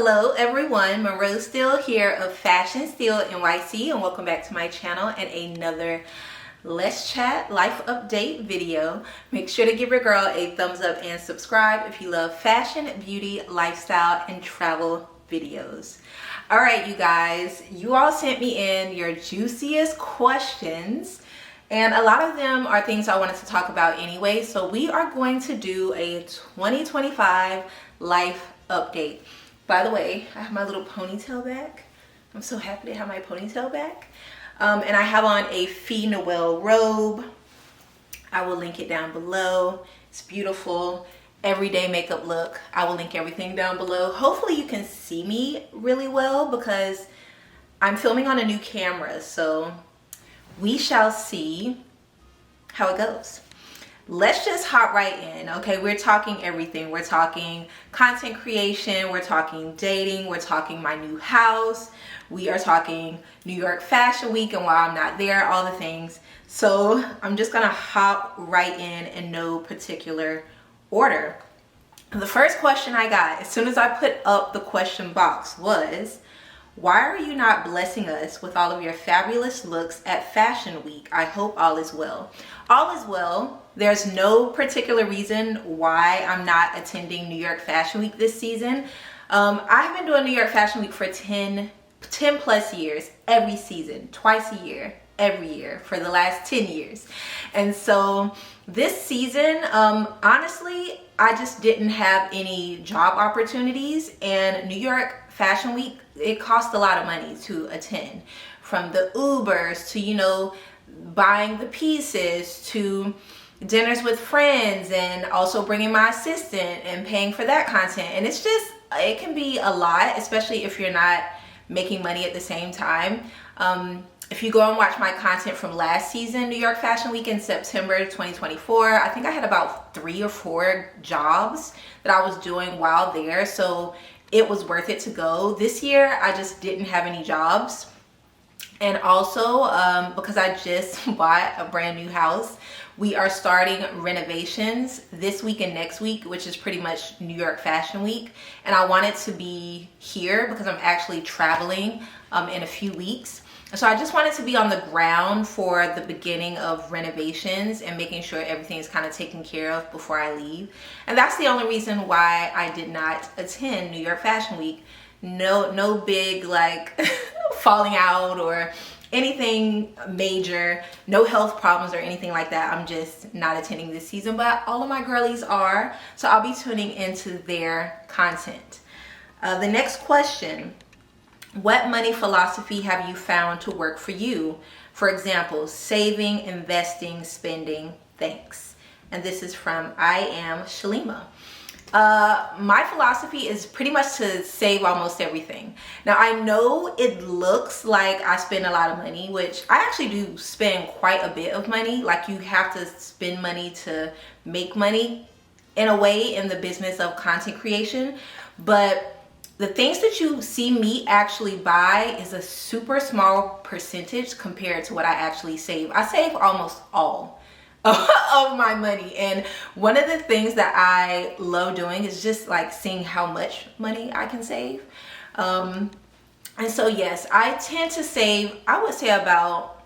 Hello everyone, MONROE STEELE here of Fashion Steele NYC, and welcome back to my channel and another Let's Chat Life Update video. Make sure to give your girl a thumbs up and subscribe if you love fashion, beauty, lifestyle, and travel videos. Alright you guys, you all sent me in your juiciest questions, and a lot of them are things I wanted to talk about anyway, so we are going to do a 2025 life update. By the way, I have my little ponytail back. I'm so happy to have my ponytail back. And I have on a Fille Noel robe. I will link it down below. It's beautiful. Everyday makeup look. I will link everything down below. Hopefully you can see me really well because I'm filming on a new camera. So we shall see how it goes. Let's just hop right in. Okay, we're talking everything. We're talking content creation, we're talking dating, we're talking my new house, we are talking New York Fashion Week and while I'm not there, all the things. So I'm just gonna hop right in no particular order. The first question I got as soon as I put up the question box was, why are you not blessing us with all of your fabulous looks at Fashion Week? I hope all is well. All is well. There's no particular reason why I'm not attending New York Fashion Week this season. I've been doing New York Fashion Week for 10 plus years, every season, twice a year, every year for the last 10 years. And so this season, honestly, I just didn't have any job opportunities, and New York Fashion Week, it costs a lot of money to attend, from the Ubers to, you know, buying the pieces to dinners with friends and also bringing my assistant and paying for that content. And it's just, it can be a lot, especially if you're not making money at the same time. If you go and watch my content from last season, New York Fashion Week in September 2024, I think I had about 3 or 4 jobs that I was doing while there. So it was worth it to go. This year, I just didn't have any jobs. And also, because I just bought a brand new house, we are starting renovations this week and next week, which is pretty much New York Fashion Week. And I wanted to be here because I'm actually traveling in a few weeks. So I just wanted to be on the ground for the beginning of renovations and making sure everything is kind of taken care of before I leave. And that's the only reason why I did not attend New York Fashion Week. No big like falling out or anything major, no health problems or anything like that. I'm just not attending this season, but all of my girlies are. So I'll be tuning into their content. The next question. What money philosophy have you found to work for you? For example, saving, investing, spending, thanks. And this is from I Am Shalima. My philosophy is pretty much to save almost everything. Now I know it looks like I spend a lot of money, which I actually do spend quite a bit of money. Like, you have to spend money to make money in a way in the business of content creation. But the things that you see me actually buy is a super small percentage compared to what I actually save. I save almost all of my money, and one of the things that I love doing is just like seeing how much money I can save. And so yes, I tend to save, I would say about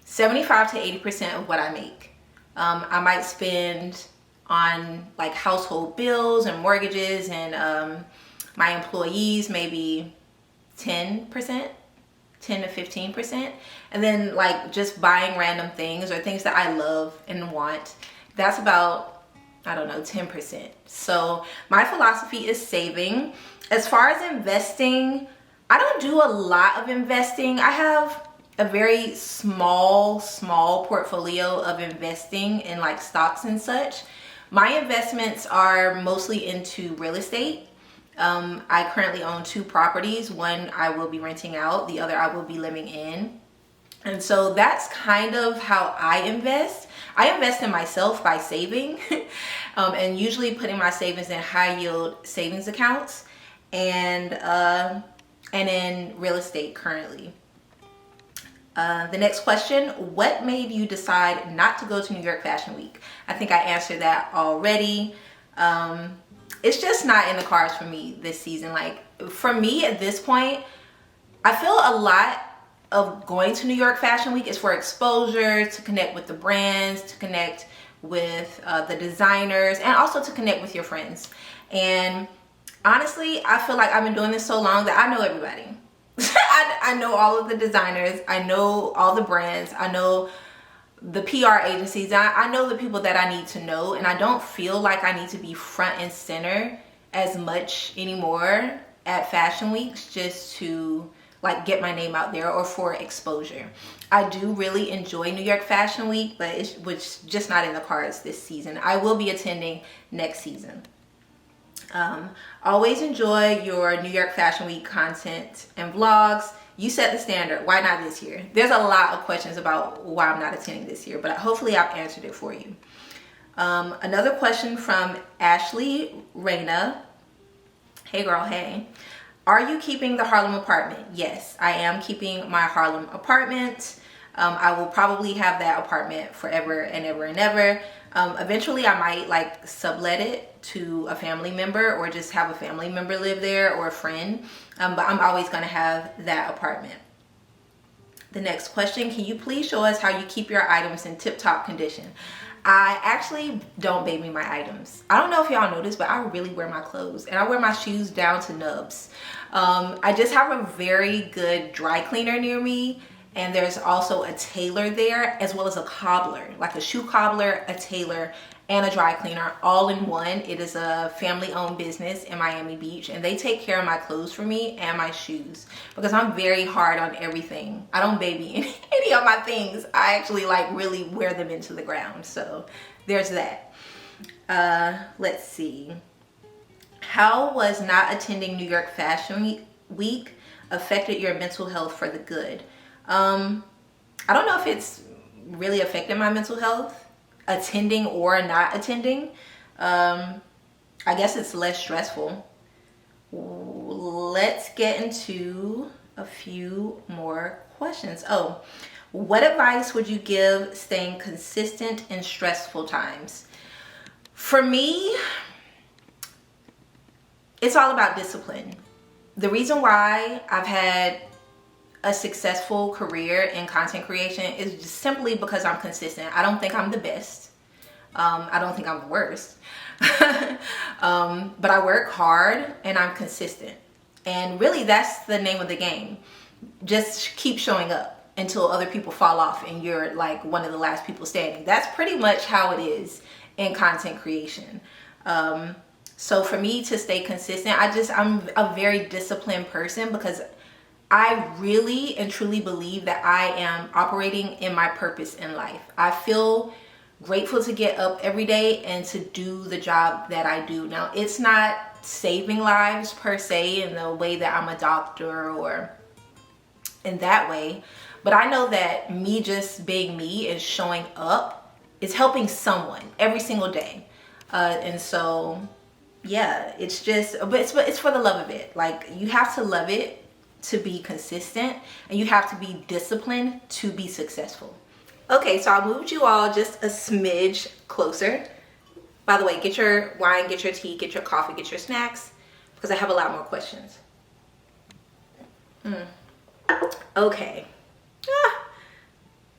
75 to 80% of what I make. I might spend on like household bills and mortgages and my employees maybe 10%, 10 to 15%, and then like just buying random things or things that I love and want, that's about, I don't know, 10%. So my philosophy is saving. As far as investing, I don't do a lot of investing. I have a very small portfolio of investing in like stocks and such. My investments are mostly into real estate. I currently own 2 properties. One I will be renting out, the other I will be living in. And so that's kind of how I invest. I invest in myself by saving and usually putting my savings in high yield savings accounts and in real estate currently. The next question, what made you decide not to go to New York Fashion Week? I think I answered that already. it's just not in the cards for me this season. Like, for me at this point, I feel a lot of going to New York Fashion Week is for exposure, to connect with the brands, to connect with the designers, and also to connect with your friends. And honestly, I feel like I've been doing this so long that I know everybody. I know all of the designers, I know all the brands, I know the PR agencies, I know the people that I need to know, and I don't feel like I need to be front and center as much anymore at fashion weeks just to like get my name out there or for exposure. I do really enjoy New York Fashion Week, but it's just not in the cards this season. I will be attending next season. Always enjoy your New York Fashion Week content and vlogs. You set the standard. Why not this year? There's a lot of questions about why I'm not attending this year, but hopefully I've answered it for you. Another question from Ashley Rena. Hey girl, hey. Are you keeping the Harlem apartment? Yes, I am keeping my Harlem apartment. I will probably have that apartment forever and ever and ever. Eventually I might like sublet it to a family member or just have a family member live there or a friend. But I'm always gonna have that apartment. The next question, can you please show us how you keep your items in tip-top condition? I actually don't baby my items. I don't know if y'all noticed, but I really wear my clothes and I wear my shoes down to nubs. I just have a very good dry cleaner near me, and there's also a tailor there as well as a cobbler, like a shoe cobbler, a tailor, and a dry cleaner all in one. It is a family-owned business in Miami Beach, and they take care of my clothes for me and my shoes because I'm very hard on everything. I don't baby any of my things. I actually like really wear them into the ground. So there's that. Let's see. How was not attending New York Fashion Week affected your mental health for the good? I don't know if it's really affected my mental health, attending or not attending. I guess it's less stressful. Let's get into a few more questions. Oh, what advice would you give staying consistent in stressful times? For me, it's all about discipline. The reason why I've had a successful career in content creation is just simply because I'm consistent. I don't think I'm the best. I don't think I'm the worst. But I work hard and I'm consistent. And really that's the name of the game. Just keep showing up until other people fall off and you're like one of the last people standing. That's pretty much how it is in content creation. So for me to stay consistent, I'm a very disciplined person because I really and truly believe that I am operating in my purpose in life. I feel grateful to get up every day and to do the job that I do. Now, it's not saving lives per se in the way that I'm a doctor or in that way, but I know that me just being me and showing up is helping someone every single day. And so, yeah, it's just, but it's for the love of it. Like, you have to love it to be consistent, and you have to be disciplined to be successful. Okay, so I moved you all just a smidge closer. By the way, get your wine, get your tea, get your coffee, get your snacks, because I have a lot more questions. Okay.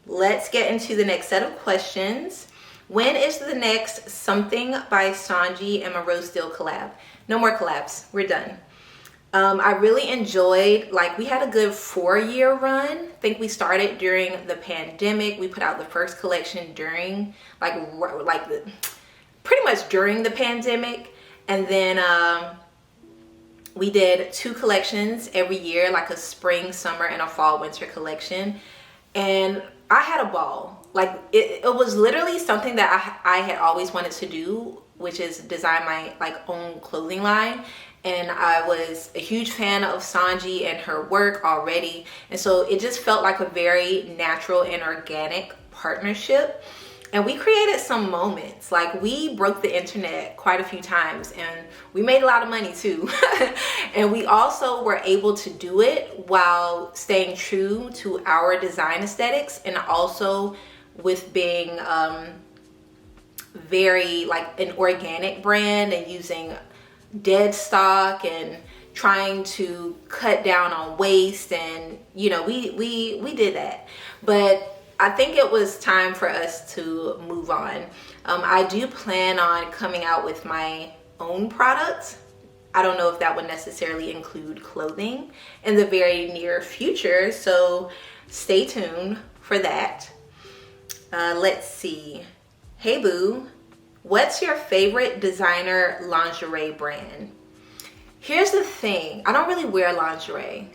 Let's get into the next set of questions. When is the next Something by Sanji and MONROE STEELE collab? No more collabs. We're done. I really enjoyed, like, we had a good 4-year run. I think we started during the pandemic. We put out the first collection during, pretty much during the pandemic. And then we did 2 collections every year, like a spring, summer, and a fall, winter collection. And I had a ball. Like, it was literally something that I had always wanted to do, which is design my own clothing line. And I was a huge fan of Sanji and her work already. And so it just felt like a very natural and organic partnership. And we created some moments. Like, we broke the internet quite a few times and we made a lot of money too. And we also were able to do it while staying true to our design aesthetics and also with being very like an organic brand and using dead stock and trying to cut down on waste, and you know, we did that. But I think it was time for us to move on. I do plan on coming out with my own products. I don't know if that would necessarily include clothing in the very near future, so stay tuned for that. Let's see. Hey boo, what's your favorite designer lingerie brand? Here's the thing, I don't really wear lingerie.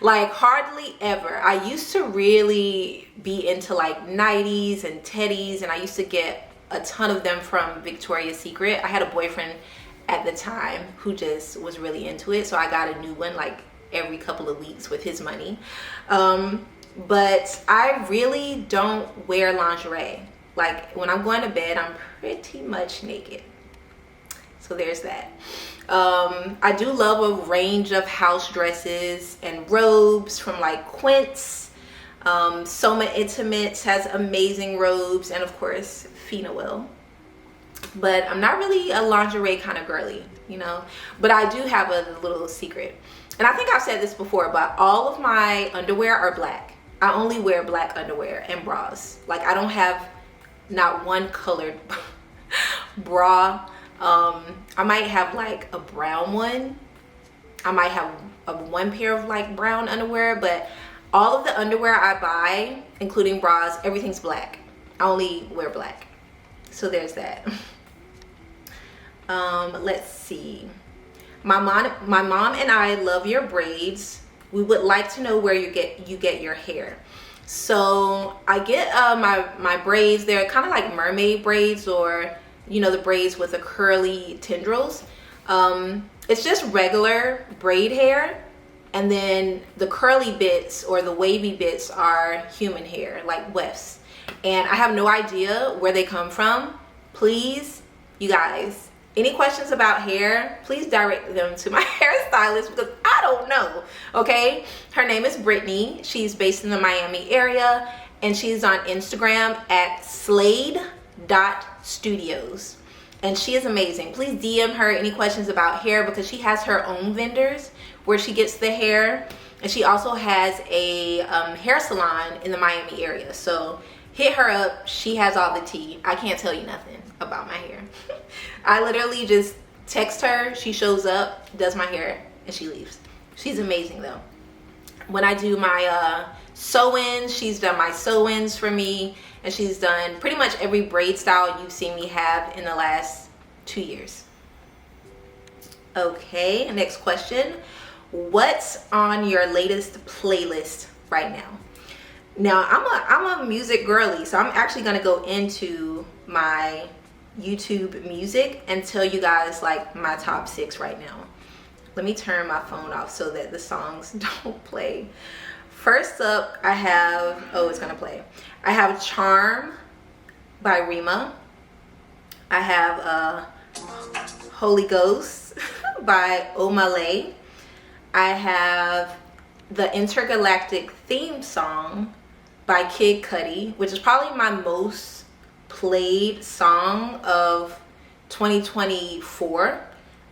Like hardly ever. I used to really be into like nighties and teddies, and I used to get a ton of them from Victoria's Secret. I had a boyfriend at the time who just was really into it, so I got a new one like every couple of weeks with his money. But I really don't wear lingerie. Like when I'm going to bed, I'm pretty much naked. So there's that. I do love a range of house dresses and robes from like Quince. Soma Intimates has amazing robes, and of course Fina will. But I'm not really a lingerie kind of girly, you know. But I do have a little secret. And I think I've said this before, but all of my underwear are black. I only wear black underwear and bras. Like I don't have not one colored bra. I might have like a brown one. I might have one pair of like brown underwear, but all of the underwear I buy, including bras, everything's black. I only wear black. So there's that. Let's see. My mom and I love your braids. We would like to know where you get your hair. So I get my braids. They're kind of like mermaid braids, or you know, the braids with the curly tendrils. It's just regular braid hair, and then the curly bits or the wavy bits are human hair, like wefts. And I have no idea where they come from. Please, you guys, any questions about hair, please direct them to my hairstylist, because I don't know, okay? Her name is Brittany. She's based in the Miami area, and she's on Instagram at slade.studios. And she is amazing. Please DM her any questions about hair, because she has her own vendors where she gets the hair. And she also has a hair salon in the Miami area. So hit her up. She has all the tea. I can't tell you nothing about my hair. I literally just text her. She shows up, does my hair, and she leaves. She's amazing though. When I do my sew-ins, she's done my sew-ins for me. And she's done pretty much every braid style you've seen me have in the last 2 years. Okay, next question. What's on your latest playlist right now? Now, I'm a music girly, so I'm actually gonna go into my YouTube music and tell you guys like my top 6 right now. Let me turn my phone off so that the songs don't play. First up, I have, oh, it's gonna play. I have Charm by Rema. I have Holy Ghost by Omah. I have the Intergalactic theme song by Kid Cudi, which is probably my most played song of 2024.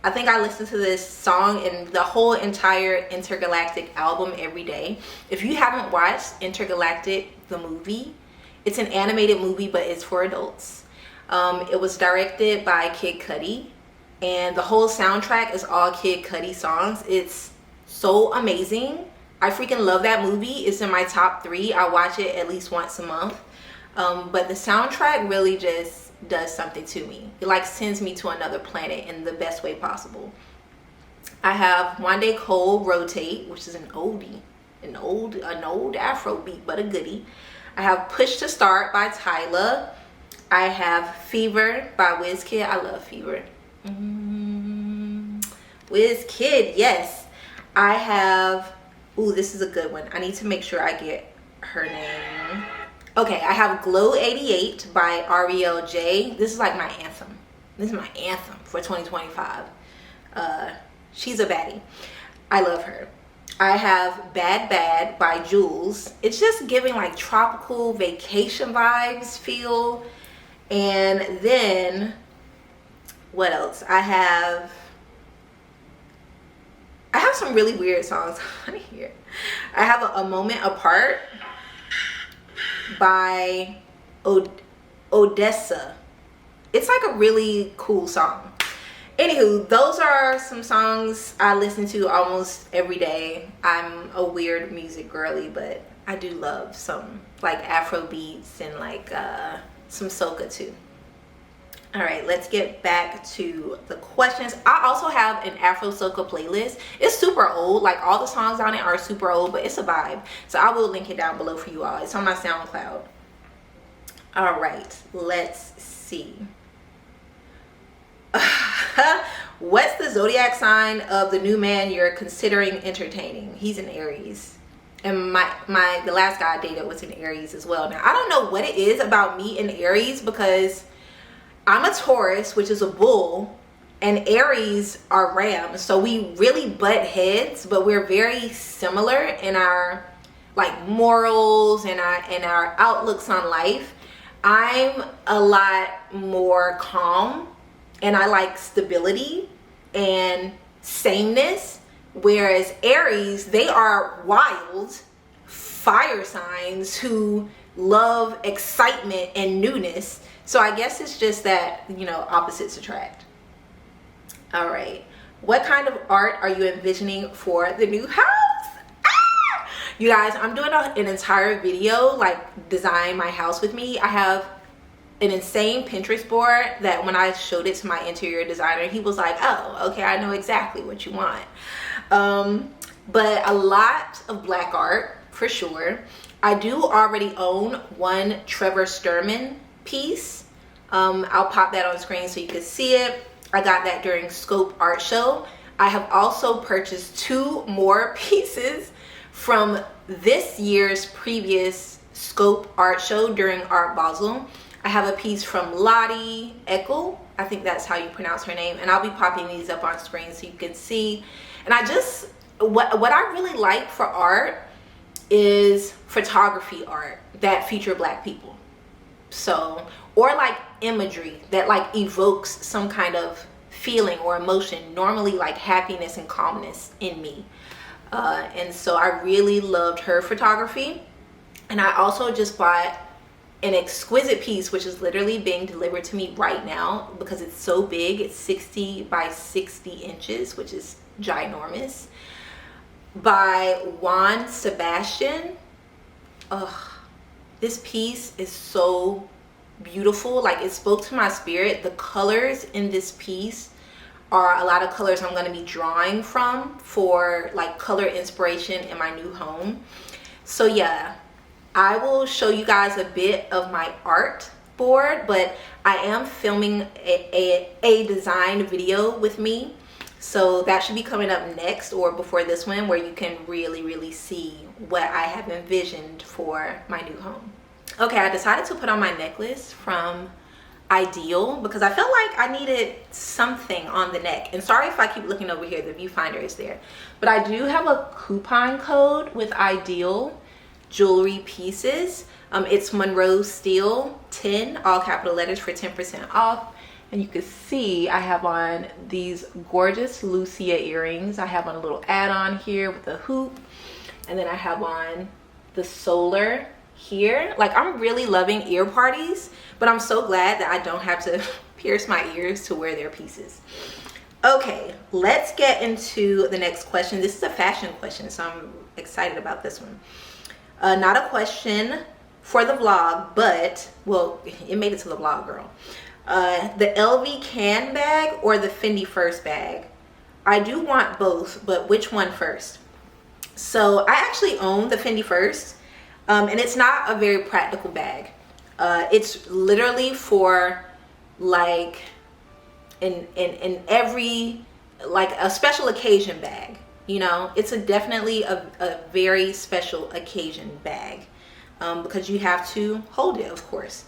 I think I listen to this song and the whole entire Intergalactic album every day. If you haven't watched Intergalactic, the movie, it's an animated movie, but it's for adults. It was directed by Kid Cudi, and the whole soundtrack is all Kid Cudi songs. It's so amazing. I freaking love that movie. It's in my top 3. I watch it at least once a month. But the soundtrack really just does something to me. It like sends me to another planet in the best way possible. I have Wande Cole Rotate, which is an oldie, an old Afro beat, but a goodie. I have Push to Start by Tyla. I have Fever by Wizkid. I love Fever. Wizkid, yes. I have, ooh, this is a good one. I need to make sure I get her name. Okay, I have Glow 88 by Ariel J. This is like my anthem. This is my anthem for 2025. She's a baddie. I love her. I have Bad Bad by Juls. It's just giving like tropical vacation vibes feel. And then What else? I have some really weird songs on here. I have a Moment Apart by Odesza. It's like a really cool song. Anywho, those are some songs I listen to almost every day. I'm a weird music girly, but I do love some like Afro beats and like some soca too. All right, let's get back to the questions. I also have an Afro soca playlist. It's super old, like all the songs on it are super old, but it's a vibe. So I will link it down below for you all. It's on my SoundCloud. All right, let's see. What's the zodiac sign of the new man you're considering entertaining? He's an Aries. And the last guy I dated was an Aries as well. Now, I don't know what it is about me and Aries, because I'm a Taurus, which is a bull, and Aries are Ram. So we really butt heads, but we're very similar in our like morals and our outlooks on life. I'm a lot more calm, and I like stability and sameness, whereas Aries, they are wild fire signs who love excitement and newness. So I guess it's just that, you know, opposites attract. All right, what kind of art are you envisioning for the new house? You guys, I'm doing an entire video like design my house with me. I have an insane Pinterest board that when I showed it to my interior designer, he was like, oh, okay, I know exactly what you want. But a lot of black art for sure. I do already own one Trevor Sturman piece. I'll pop that on screen so you can see it. I got that during Scope Art Show. I have also purchased 2 more pieces from this year's previous Scope Art Show during Art Basel. I have a piece from Lottie Eckel. I think that's how you pronounce her name. And I'll be popping these up on screen so you can see. And I just, what I really like for art is photography art that feature black people. So, or like imagery that like evokes some kind of feeling or emotion, normally like happiness and calmness in me. And so I really loved her photography. And I also just bought an exquisite piece, which is literally being delivered to me right now because it's so big. It's 60 by 60 inches, which is ginormous, by Juan Sebastian. Ugh, this piece is so beautiful. Like, it spoke to my spirit. The colors in this piece are a lot of colors I'm going to be drawing from for like color inspiration in my new home. So yeah, I will show you guys a bit of my art board, but I am filming a design video with me. So that should be coming up next or before this one, where you can really see what I have envisioned for my new home. Okay, I decided to put on my necklace from Ideal because I felt like I needed something on the neck. And sorry if I keep looking over here, the viewfinder is there. But I do have a coupon code with Ideal jewelry pieces. It's MONROE STEELE 10, all capital letters, for 10% off. And you can see I have on these gorgeous Lucia earrings. I have on a little add-on here with a hoop. And then I have on the solar here. Like, I'm really loving ear parties, but I'm so glad that I don't have to pierce my ears to wear their pieces. Okay, let's get into the next question. This is a fashion question, so I'm excited about this one. Not a question for the vlog, but, well, it made it to the vlog, girl. The LV can bag or the Fendi First bag? I do want both, but which one first? So I actually own the Fendi First, and it's not a very practical bag. It's literally for like in every, like a special occasion bag. You know, it's definitely a very special occasion bag, because you have to hold it, of course.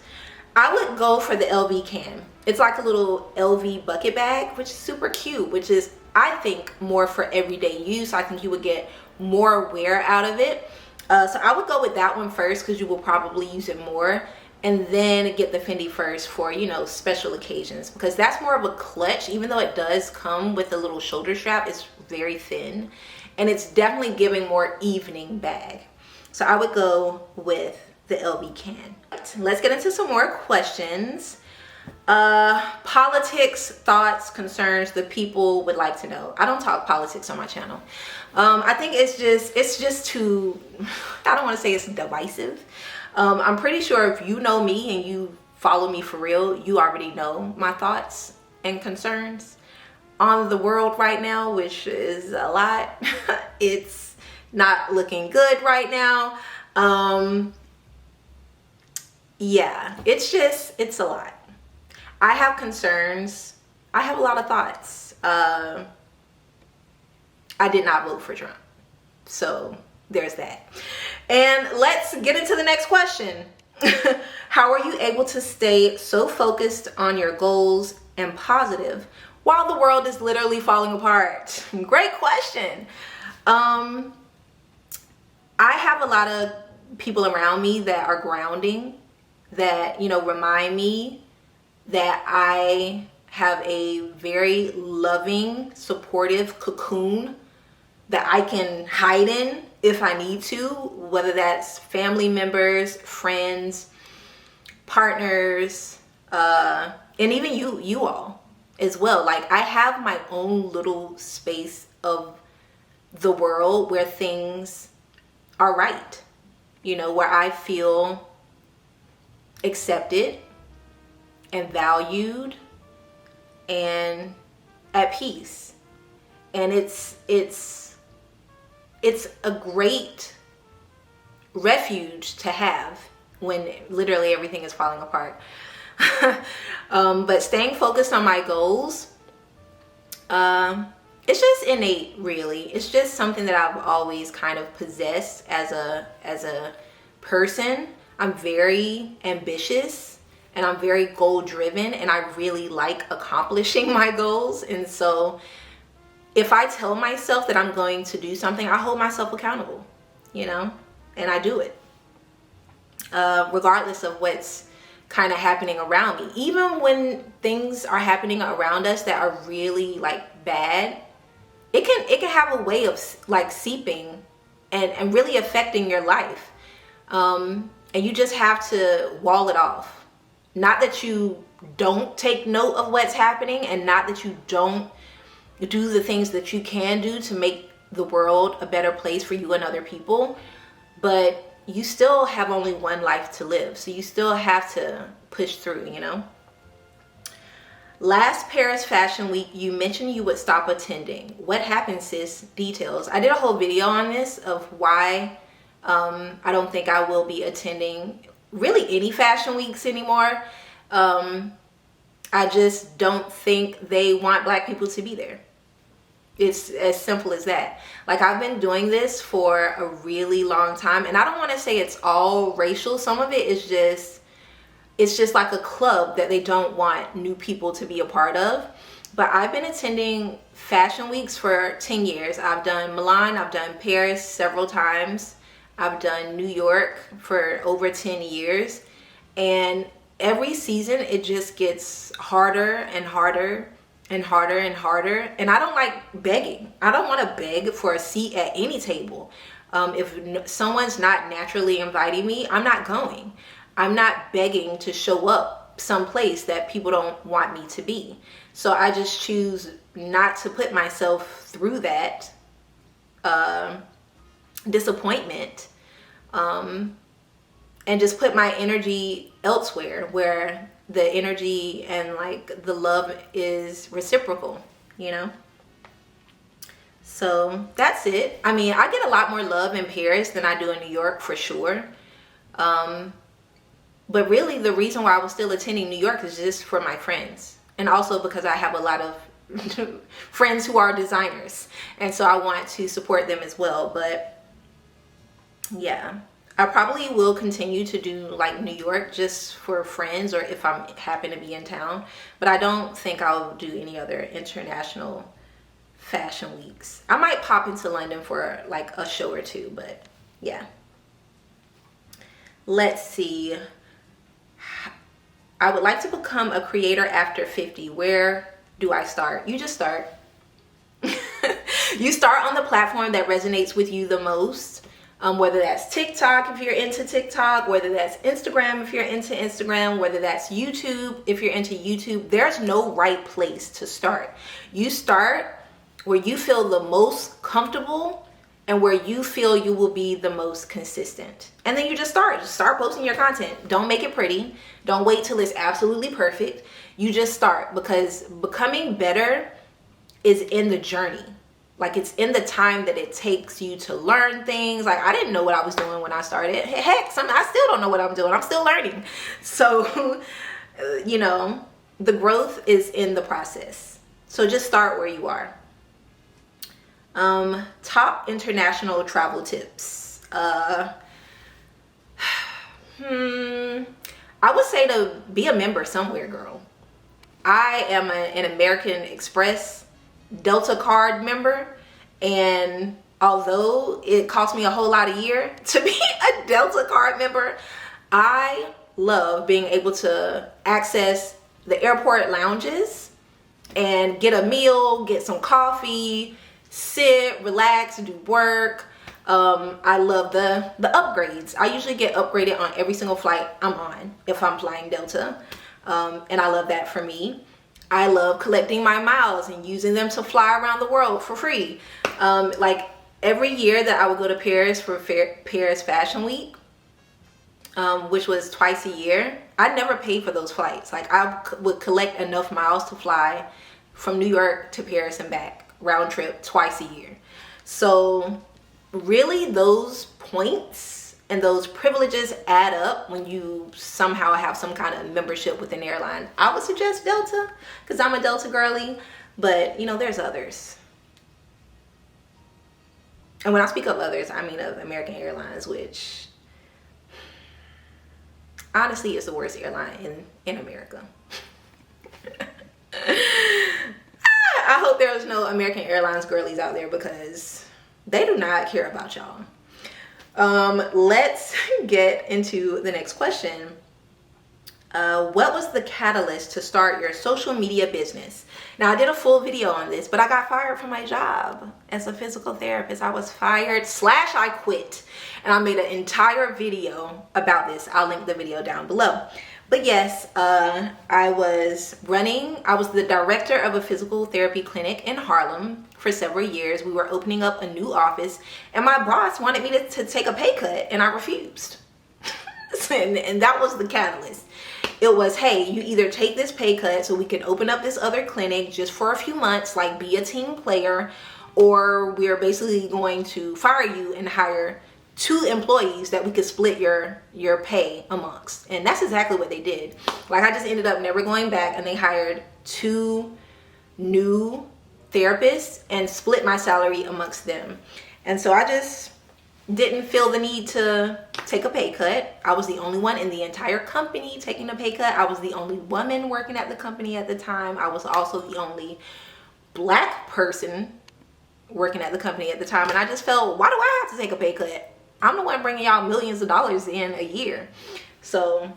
I would go for the LV can. It's like a little LV bucket bag, which is super cute, which is, I think, more for everyday use. I think you would get more wear out of it. So I would go with that one first because you will probably use it more. and then get the Fendi first for, you know, special occasions, because that's more of a clutch. Even though it does come with a little shoulder strap, it's very thin, and it's definitely giving more evening bag. So I would go with the LV can. Let's get into some more questions. Politics, thoughts, concerns the people would like to know. I don't talk politics on my channel. I think it's just too, I don't want to say it's divisive. I'm pretty sure if you know me and you follow me for real, you already know my thoughts and concerns on the world right now, which is a lot. It's not looking good right now. Yeah, it's a lot. I have concerns. I have a lot of thoughts. I did not vote for Trump. So there's that. And let's get into the next question. How are you able to stay so focused on your goals and positive while the world is literally falling apart? Great question. I have a lot of people around me that are grounding, that, you know, remind me that I have a very loving, supportive cocoon that I can hide in if I need to, whether that's family members, friends, partners, and even you all as well. Like, I have my own little space of the world where things are right, you know, where I feel accepted and valued and at peace. And it's a great refuge to have when literally everything is falling apart. But staying focused on my goals, it's just innate, really. It's just something that I've always kind of possessed as a person. I'm very ambitious and I'm very goal driven, and I really like accomplishing my goals. And so if I tell myself that I'm going to do something, I hold myself accountable, you know, and I do it. Regardless of what's kind of happening around me. Even when things are happening around us that are really like bad, it can have a way of like seeping and really affecting your life. And you just have to wall it off. Not that you don't take note of what's happening, and not that you don't do the things that you can do to make the world a better place for you and other people, but you still have only one life to live. So you still have to push through, you know. Last Paris Fashion Week, you mentioned you would stop attending. What happened, sis? Details. I did a whole video on this of why I don't think I will be attending really any fashion weeks anymore. I just don't think they want Black people to be there. It's as simple as that. Like, I've been doing this for a really long time, and I don't want to say it's all racial. Some of it is just like a club that they don't want new people to be a part of. But I've been attending fashion weeks for 10 years. I've done Milan, I've done Paris several times. I've done New York for over 10 years. And every season it just gets harder and harder and harder and harder. And I don't like begging. I don't want to beg for a seat at any table. If someone's not naturally inviting me, I'm not going. I'm not begging to show up someplace that people don't want me to be. So I just choose not to put myself through that disappointment, and just put my energy elsewhere where the energy and like the love is reciprocal, you know. So that's it. I mean, I get a lot more love in Paris than I do in New York, for sure. But really the reason why I was still attending New York is just for my friends, and also because I have a lot of friends who are designers, and so I want to support them as well. But yeah, I probably will continue to do like New York just for friends, or if I happen to be in town. But I don't think I'll do any other international fashion weeks. I might pop into London for like a show or two, but yeah. Let's see. I would like to become a creator after 50. Where do I start? You just start. You start on the platform that resonates with you the most. Whether that's TikTok if you're into TikTok, whether that's Instagram if you're into Instagram, whether that's YouTube if you're into YouTube. There's no right place to start. You start where you feel the most comfortable and where you feel you will be the most consistent. And then you just start posting your content. Don't make it pretty. Don't wait till it's absolutely perfect. You just start, because becoming better is in the journey. Like, it's in the time that it takes you to learn things. Like, I didn't know what I was doing when I started. Heck, I still don't know what I'm doing. I'm still learning. So, you know, the growth is in the process. So just start where you are. Top international travel tips. I would say to be a member somewhere, girl. I am an American Express Delta card member, and although it cost me a whole lot a year to be a Delta card member, I love being able to access the airport lounges and get a meal, get some coffee, sit, relax, do work. I love the upgrades. I usually get upgraded on every single flight I'm on if I'm flying Delta, and I love that for me. I love collecting my miles and using them to fly around the world for free. Like every year that I would go to Paris for Paris Fashion Week, which was twice a year, I never paid for those flights. Like, I would collect enough miles to fly from New York to Paris and back, round trip, twice a year. So really, those points and those privileges add up when you somehow have some kind of membership with an airline. I would suggest Delta because I'm a Delta girly, but you know, there's others. And when I speak of others, I mean of American Airlines, which honestly is the worst airline in America. I hope there's no American Airlines girlies out there, because they do not care about y'all. Let's get into the next question. What was the catalyst to start your social media business? Now, I did a full video on this, but I got fired from my job as a physical therapist. I was fired / I quit, and I made an entire video about this. I'll link the video down below. But yes, I was the director of a physical therapy clinic in Harlem for several years. We were opening up a new office, and my boss wanted me to take a pay cut, and I refused. and that was the catalyst. It was, hey, you either take this pay cut so we can open up this other clinic just for a few months, like be a team player, or we're basically going to fire you and hire 2 employees that we could split your pay amongst. And that's exactly what they did. Like, I just ended up never going back, and they hired 2 new therapists and split my salary amongst them. And so I just didn't feel the need to take a pay cut. I was the only one in the entire company taking a pay cut. I was the only woman working at the company at the time. I was also the only Black person working at the company at the time. And I just felt, why do I have to take a pay cut? I'm the one bringing y'all millions of dollars in a year. So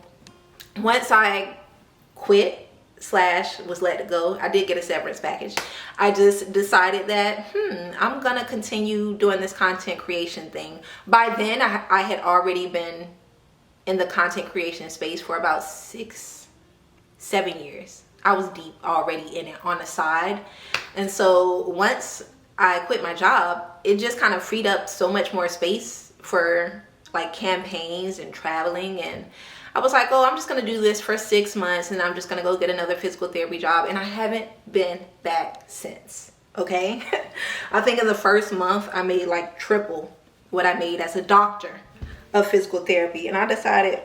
once I quit / was let go, I did get a severance package. I just decided that, I'm gonna continue doing this content creation thing. By then, I had already been in the content creation space for about 6-7 years. I was deep already in it on the side. And so once I quit my job, it just kind of freed up so much more space for like campaigns and traveling. And I was like, oh, I'm just gonna do this for 6 months, and I'm just gonna go get another physical therapy job. And I haven't been back since. Okay. I think in the first month I made like triple what I made as a doctor of physical therapy. And I decided,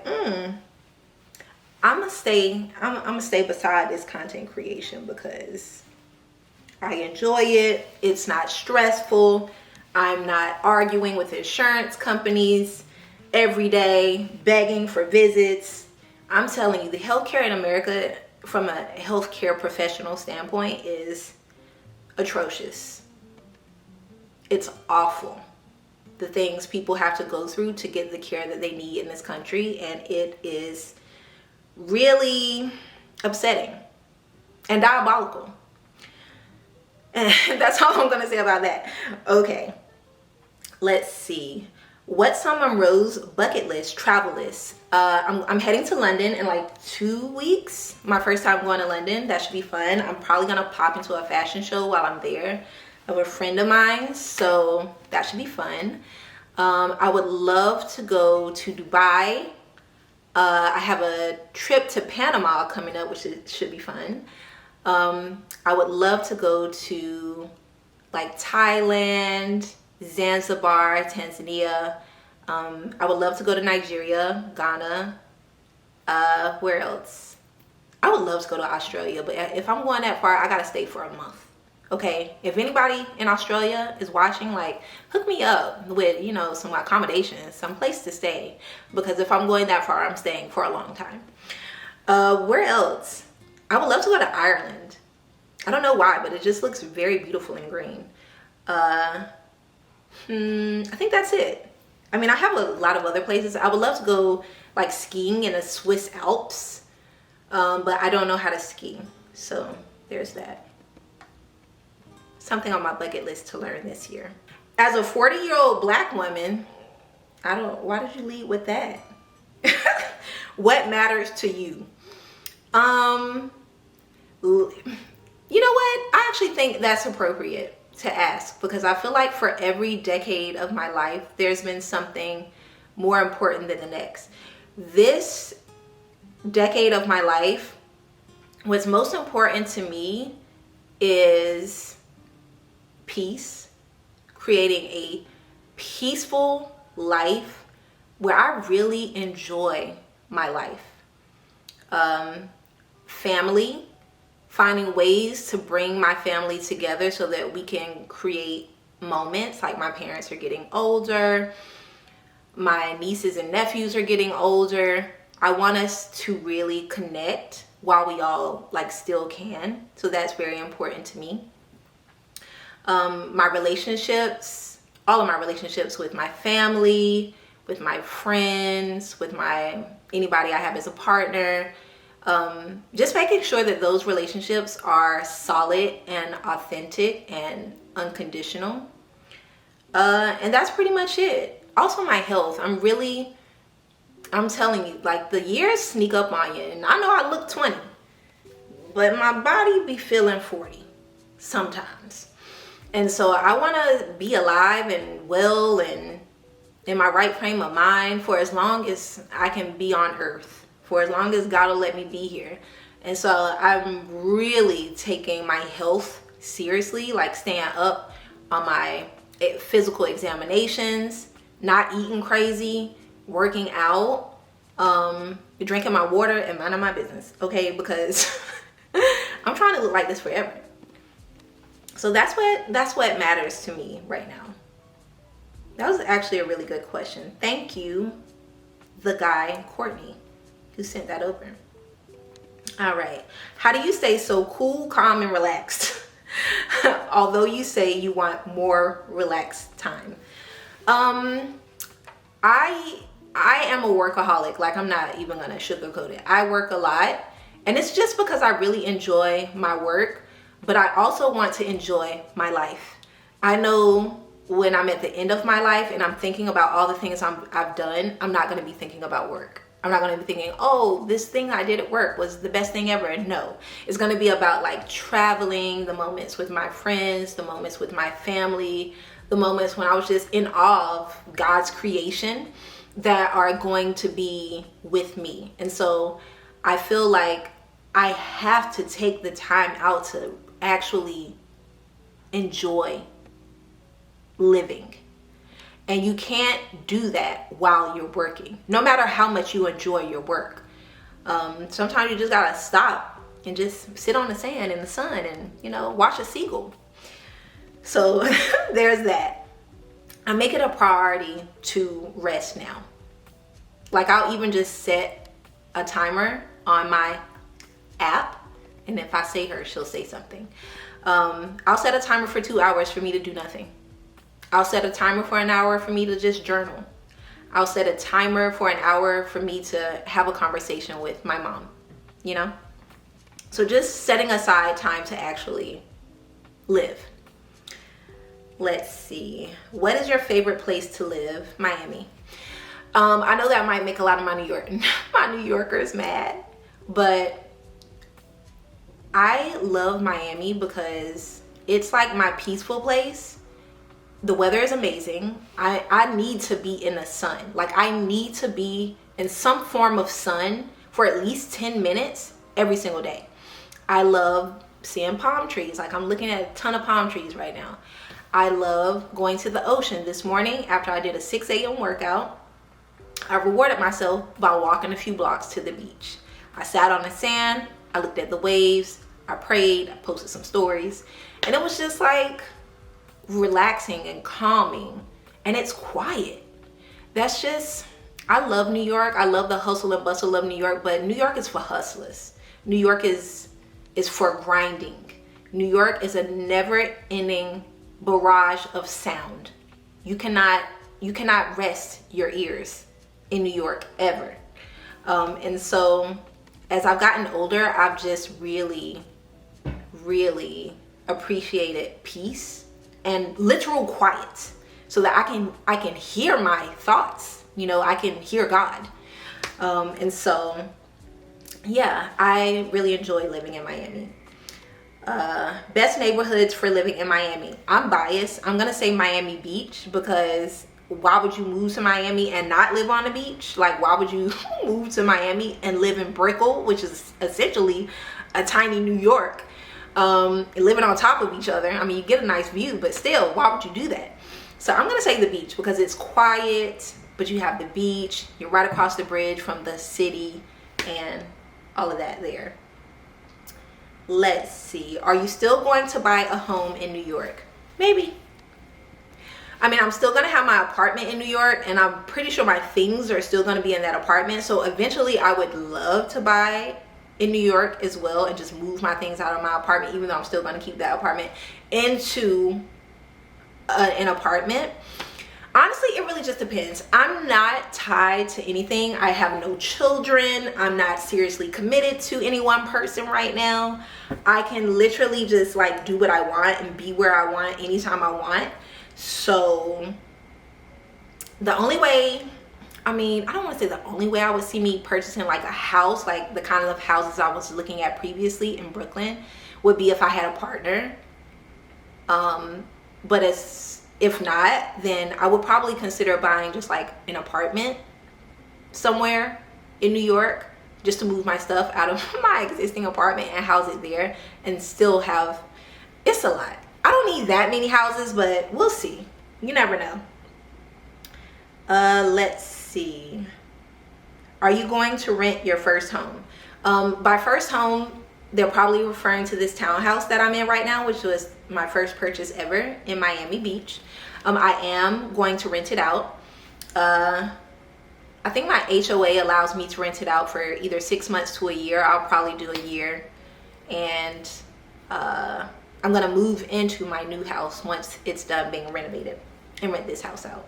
I'm gonna stay beside this content creation because I enjoy it. It's not stressful. I'm not arguing with insurance companies every day, begging for visits. I'm telling you, the healthcare in America, from a healthcare professional standpoint, is atrocious. It's awful. The things people have to go through to get the care that they need in this country, and it is really upsetting and diabolical. And that's all I'm gonna say about that. Okay, let's see. What's on Monroe's bucket list, travel list? I'm heading to London in like 2 weeks. My first time going to London. That should be fun. I'm probably gonna pop into a fashion show while I'm there of a friend of mine, so that should be fun. I would love to go to Dubai. I have a trip to Panama coming up, which should be fun. I would love to go to like Thailand, Zanzibar, Tanzania. I would love to go to Nigeria, Ghana. Where else? I would love to go to Australia, but if I'm going that far, I gotta stay for a month. Okay, if anybody in Australia is watching, like, hook me up with, you know, some accommodations, some place to stay, because if I'm going that far, I'm staying for a long time. Where else? I would love to go to Ireland. I don't know why, but it just looks very beautiful and green. I think that's it. I mean, I have a lot of other places. I would love to go like skiing in the Swiss Alps, but I don't know how to ski. So there's that. Something on my bucket list to learn this year. As a 40-year-old Black woman, why did you lead with that? What matters to you? You know what? I actually think that's appropriate to ask, because I feel like for every decade of my life, there's been something more important than the next. This decade of my life, what's most important to me is peace, creating a peaceful life where I really enjoy my life. Family, finding ways to bring my family together so that we can create moments. Like, my parents are getting older, my nieces and nephews are getting older. I want us to really connect while we all like still can. So that's very important to me. My relationships, all of my relationships with my family, with my friends, with anybody I have as a partner, just making sure that those relationships are solid and authentic and unconditional. And that's pretty much it. Also, my health. I'm telling you, like, the years sneak up on you, and I know I look 20, but my body be feeling 40 sometimes. And so I want to be alive and well and in my right frame of mind for as long as I can be on earth, for as long as God will let me be here. And so I'm really taking my health seriously, like staying up on my physical examinations, not eating crazy, working out, drinking my water, and minding my business, okay? Because I'm trying to look like this forever. So that's what matters to me right now. That was actually a really good question. Thank you, the guy, Courtney, who sent that over. All right. How do you stay so cool, calm, and relaxed? Although you say you want more relaxed time. I am a workaholic. Like, I'm not even gonna sugarcoat it. I work a lot, and it's just because I really enjoy my work, but I also want to enjoy my life. I know when I'm at the end of my life and I'm thinking about all the things I've done, I'm not gonna be thinking about work. I'm not gonna be thinking, oh, this thing I did at work was the best thing ever. No, it's gonna be about like traveling, the moments with my friends, the moments with my family, the moments when I was just in awe of God's creation that are going to be with me. And so I feel like I have to take the time out to actually enjoy living. And you can't do that while you're working, no matter how much you enjoy your work. Sometimes you just gotta stop and just sit on the sand in the sun and, you know, watch a seagull. So there's that. I make it a priority to rest now. Like, I'll even just set a timer on my app, and if I say her, she'll say something. I'll set a timer for 2 hours for me to do nothing. I'll set a timer for an hour for me to just journal. I'll set a timer for an hour for me to have a conversation with my mom, you know? So just setting aside time to actually live. Let's see. What is your favorite place to live? Miami. I know that might make a lot of my New Yorkers mad, but I love Miami because it's like my peaceful place. The weather is amazing. I need to be in the sun. Like, I need to be in some form of sun for at least 10 minutes every single day. I love seeing palm trees. Like, I'm looking at a ton of palm trees right now. I love going to the ocean. This morning, after I did a 6 a.m. workout, I rewarded myself by walking a few blocks to the beach. I sat on the sand, I looked at the waves, I prayed, I posted some stories, and it was just like relaxing and calming, and it's quiet. That's just, I love New York. I love the hustle and bustle of New York, but New York is for hustlers. New York is for grinding. New York is a never-ending barrage of sound. You cannot rest your ears in New York ever. And so as I've gotten older, I've just really appreciated peace and literal quiet, so that I can hear my thoughts. You know, I can hear God. And so yeah, I really enjoy living in Miami. Best neighborhoods for living in Miami. I'm biased. I'm gonna say Miami Beach, because why would you move to Miami and not live on the beach? Like, why would you move to Miami and live in Brickell, which is essentially a tiny New York, living on top of each other? I mean, you get a nice view, but still, why would you do that? So I'm gonna say the beach, because it's quiet, but you have the beach, you're right across the bridge from the city and all of that there. Let's see. Are you still going to buy a home in New York? Maybe. I mean, I'm still going to have my apartment in New York, and I'm pretty sure my things are still going to be in that apartment. So eventually I would love to buy in New York as well and just move my things out of my apartment, even though I'm still going to keep that apartment, into an apartment. Honestly, it really just depends. I'm not tied to anything. I have no children. I'm not seriously committed to any one person right now. I can literally just like do what I want and be where I want anytime I want. So the only way, I mean, I don't want to say the only way I would see me purchasing like a house, like the kind of houses I was looking at previously in Brooklyn, would be if I had a partner. But if not, then I would probably consider buying just like an apartment somewhere in New York, just to move my stuff out of my existing apartment and house it there, and still have, it's a lot. I don't need that many houses, but we'll see. You never know. Let's see. Are you going to rent your first home? By first home, they're probably referring to this townhouse that I'm in right now, which was my first purchase ever in Miami Beach. I am going to rent it out. I think my HOA allows me to rent it out for either 6 months to a year. I'll probably do a year. And I'm gonna move into my new house once it's done being renovated and rent this house out.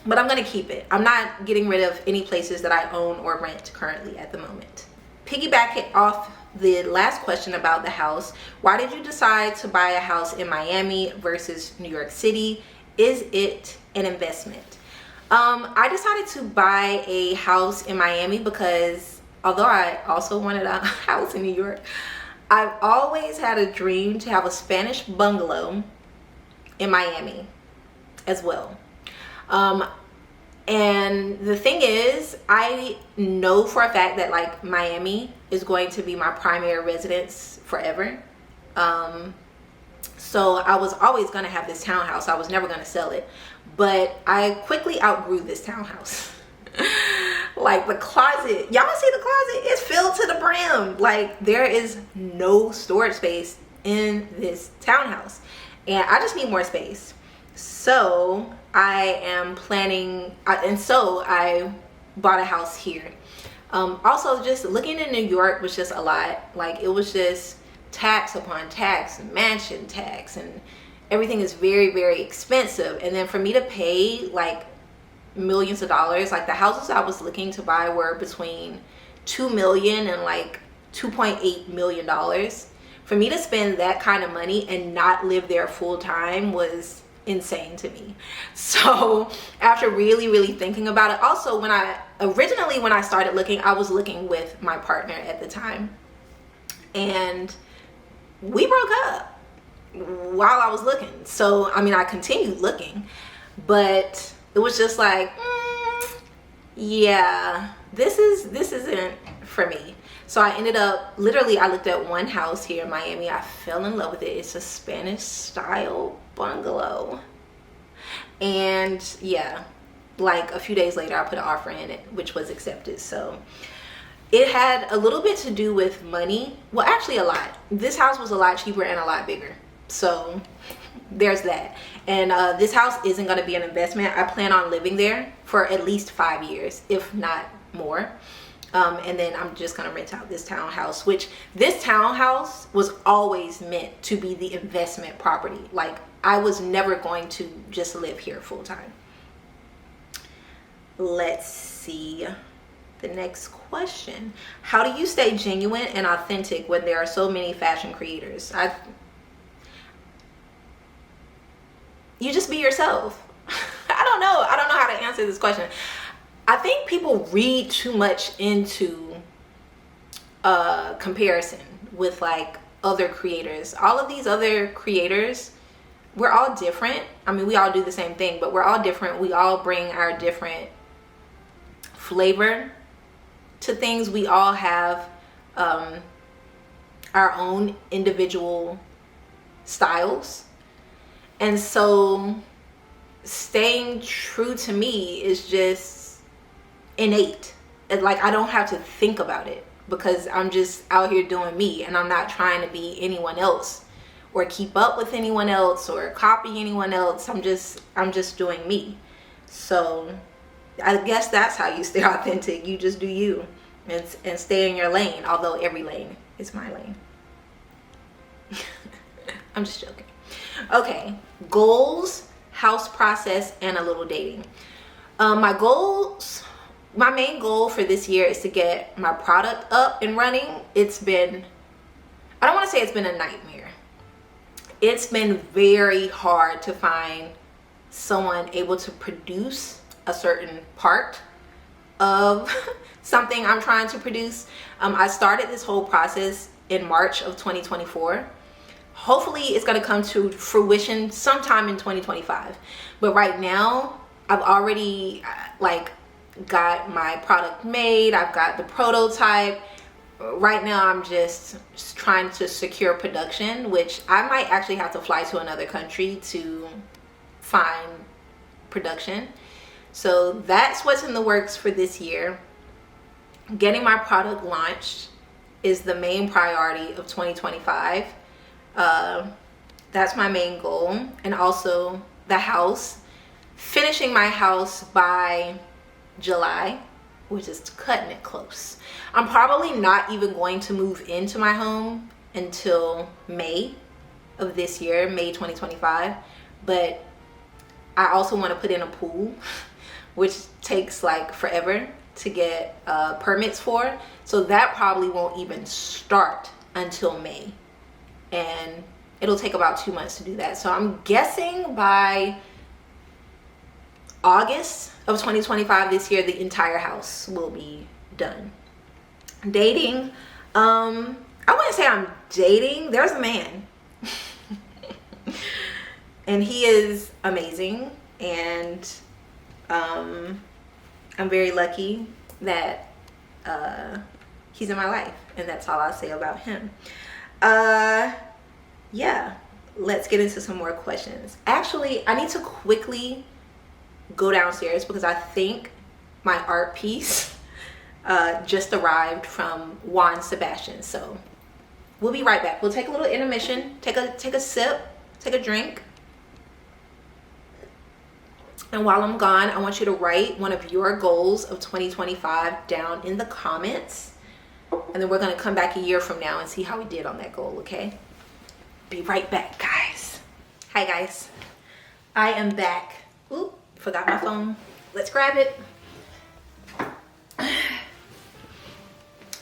But I'm gonna keep it. I'm not getting rid of any places that I own or rent currently at the moment. Piggybacking off the last question about the house, why did you decide to buy a house in Miami versus New York City? Is it an investment? I decided to buy a house in Miami because although I also wanted a house in New York, I've always had a dream to have a Spanish bungalow in Miami as well. And the thing is, I know for a fact that like Miami is going to be my primary residence forever. So I was always going to have this townhouse. I was never going to sell it, but I quickly outgrew this townhouse. Like the closet, y'all see the closet? It's filled to the brim. Like there is no storage space in this townhouse, and I just need more space. So I am planning, and so I bought a house here. Also, just looking in New York was just a lot. Like it was just tax upon tax and mansion tax, and everything is very, very expensive. And then for me to pay like millions of dollars. Like the houses I was looking to buy were between 2 million and like 2.8 million dollars. For me to spend that kind of money and not live there full time was insane to me. So after really thinking about it, also when I started looking, I was looking with my partner at the time, and we broke up while I was looking. So I mean, I continued looking, but it was just like, yeah, this isn't for me. So I ended up, literally, I looked at one house here in Miami. I fell in love with it. It's a Spanish style bungalow. And yeah, like a few days later, I put an offer in it, which was accepted. So it had a little bit to do with money. Well, actually a lot. This house was a lot cheaper and a lot bigger. So there's that. And this house isn't going to be an investment. I plan on living there for at least 5 years, if not more. And then I'm just gonna rent out this townhouse, which this townhouse was always meant to be the investment property. Like I was never going to just live here full time. Let's see the next question. How do you stay genuine and authentic when there are so many fashion creators? You just be yourself. I don't know how to answer this question. I think people read too much into comparison with like other creators. All of these other creators, we're all different. I mean, we all do the same thing, but we're all different. We all bring our different flavor to things. We all have our own individual styles. And so staying true to me is just innate. Like I don't have to think about it because I'm just out here doing me, and I'm not trying to be anyone else or keep up with anyone else or copy anyone else. I'm just doing me. So I guess that's how you stay authentic. You just do you and stay in your lane, although every lane is my lane. I'm just joking. Okay, goals, house process, and a little dating. My goals, my main goal for this year is to get my product up and running. It's been, I don't want to say it's been a nightmare. It's been very hard to find someone able to produce a certain part of something I'm trying to produce. I started this whole process in March of 2024. Hopefully it's going to come to fruition sometime in 2025. But right now, I've already like got my product made. I've got the prototype. Right now I'm just trying to secure production, which I might actually have to fly to another country to find production. So that's what's in the works for this year. Getting my product launched is the main priority of 2025. That's my main goal. And also the house, finishing my house by July, which is cutting it close. I'm probably not even going to move into my home until May of this year, May 2025. But I also want to put in a pool, which takes like forever to get permits for. So that probably won't even start until May. And it'll take about 2 months to do that. So I'm guessing by August of 2025 this year, the entire house will be done. Dating, I wouldn't say I'm dating. There's a man and he is amazing, and I'm very lucky that he's in my life, and that's all I'll say about him. Yeah, let's get into some more questions. Actually, I need to quickly go downstairs because I think my art piece just arrived from Juan Sebastian. So we'll be right back. We'll take a little intermission, take a sip, take a drink. And while I'm gone, I want you to write one of your goals of 2025 down in the comments. And then we're going to come back a year from now and see how we did on that goal, okay? Be right back, guys. Hi, guys. I am back. Oop, forgot my phone. let's grab it.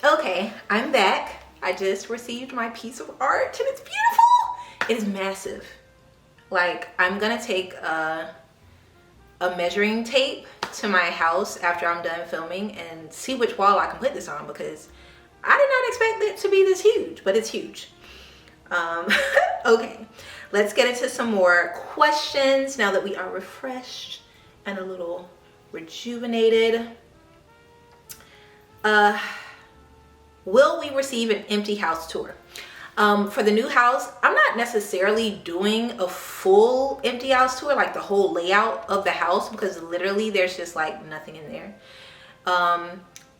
Okay, I'm back. I just received my piece of art and it's beautiful. It is massive. Like, I'm gonna take a measuring tape to my house after I'm done filming and see which wall I can put this on, because I did not expect it to be this huge, but it's huge. Okay, let's get into some more questions now that we are refreshed and a little rejuvenated. Will we receive an empty house tour? For the new house, I'm not necessarily doing a full empty house tour, like the whole layout of the house, because literally there's just like nothing in there.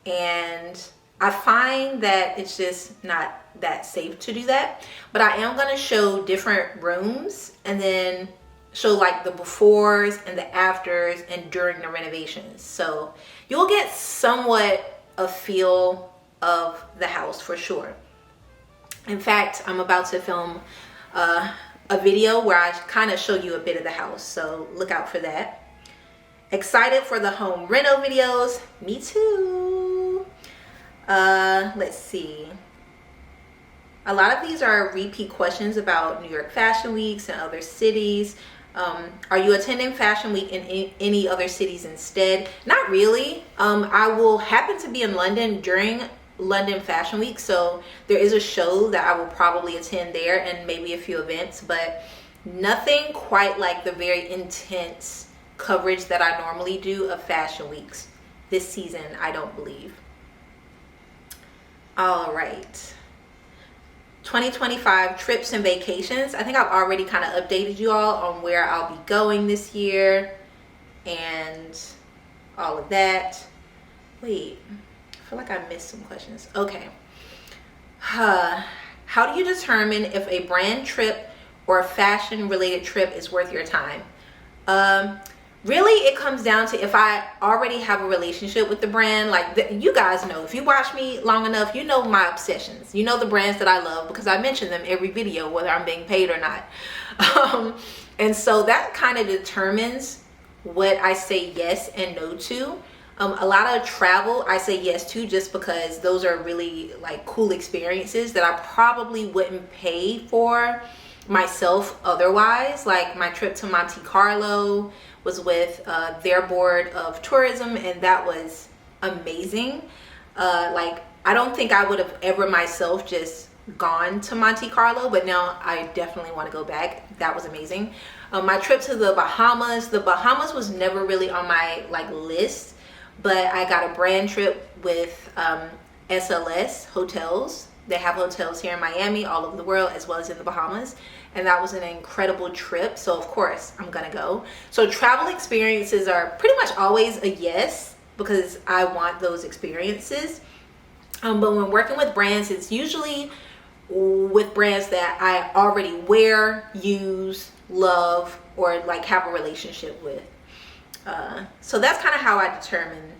And I find that it's just not that safe to do that. But I am going to show different rooms and then show like the befores and the afters and during the renovations. So you'll get somewhat a feel of the house for sure. In fact, I'm about to film a video where I kind of show you a bit of the house, so look out for that. Excited for the home reno videos? Me too. Let's see. A lot of these are repeat questions about New York Fashion Weeks and other cities. Are you attending Fashion Week in any other cities instead? Not really. I will happen to be in London during London Fashion Week, so there is a show that I will probably attend there and maybe a few events, but nothing quite like the very intense coverage that I normally do of Fashion Weeks this season, I don't believe. All right, 2025 trips and vacations. I think I've already kind of updated you all on where I'll be going this year and all of that. Wait, I feel like I missed some questions. Okay. How do you determine if a brand trip or a fashion related trip is worth your time? Really, it comes down to if I already have a relationship with the brand. Like, you guys know, if you watch me long enough, you know my obsessions. You know the brands that I love because I mention them every video, whether I'm being paid or not. And so that kind of determines what I say yes and no to. A lot of travel I say yes to just because those are really like cool experiences that I probably wouldn't pay for myself otherwise. Like my trip to Monte Carlo was with their board of tourism, and that was amazing. Like, I don't think I would have ever myself just gone to Monte Carlo, but now I definitely want to go back. That was amazing. My trip to the Bahamas was never really on my like list, but I got a brand trip with SLS hotels. They have hotels here in Miami, all over the world, as well as in the Bahamas. And that was an incredible trip. So of course I'm gonna go. So travel experiences are pretty much always a yes, because I want those experiences. But when working with brands, it's usually with brands that I already wear, use, love, or like have a relationship with. So that's kind of how I determine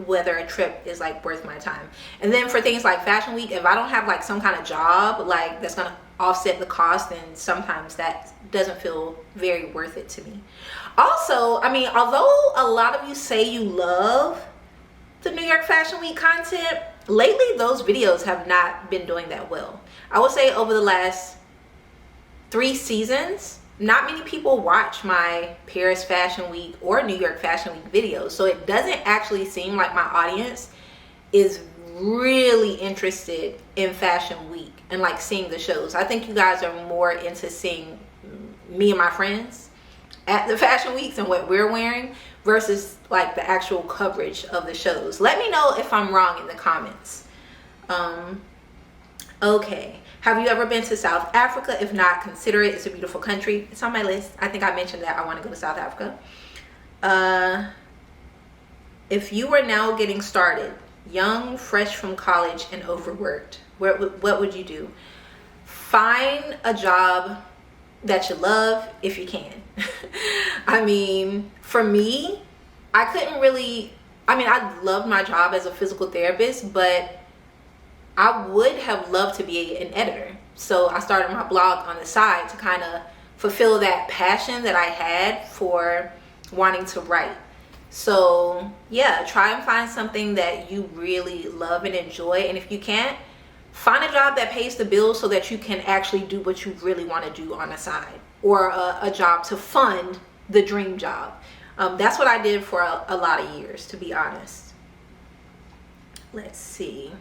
whether a trip is like worth my time. And then for things like Fashion Week, if I don't have like some kind of job like that's gonna offset the cost, then sometimes that doesn't feel very worth it to me. Also, I mean, although a lot of you say you love the New York Fashion Week content, lately those videos have not been doing that well. I would say over the last 3 seasons, not many people watch my Paris Fashion Week or New York Fashion Week videos. So it doesn't actually seem like my audience is really interested in Fashion Week and like seeing the shows. I think you guys are more into seeing me and my friends at the Fashion Weeks and what we're wearing versus like the actual coverage of the shows. Let me know if I'm wrong in the comments. Okay. Have you ever been to South Africa? If not, consider it. It's a beautiful country. It's on my list. I think I mentioned that I want to go to South Africa. If you were now getting started, young, fresh from college, and overworked, what would you do? Find a job that you love if you can. I mean, for me, I couldn't really, I loved my job as a physical therapist, but I would have loved to be an editor. So I started my blog on the side to kind of fulfill that passion that I had for wanting to write. So yeah, try and find something that you really love and enjoy. And if you can't, find a job that pays the bills so that you can actually do what you really want to do on the side, or a job to fund the dream job. That's what I did for a lot of years, to be honest. Let's see.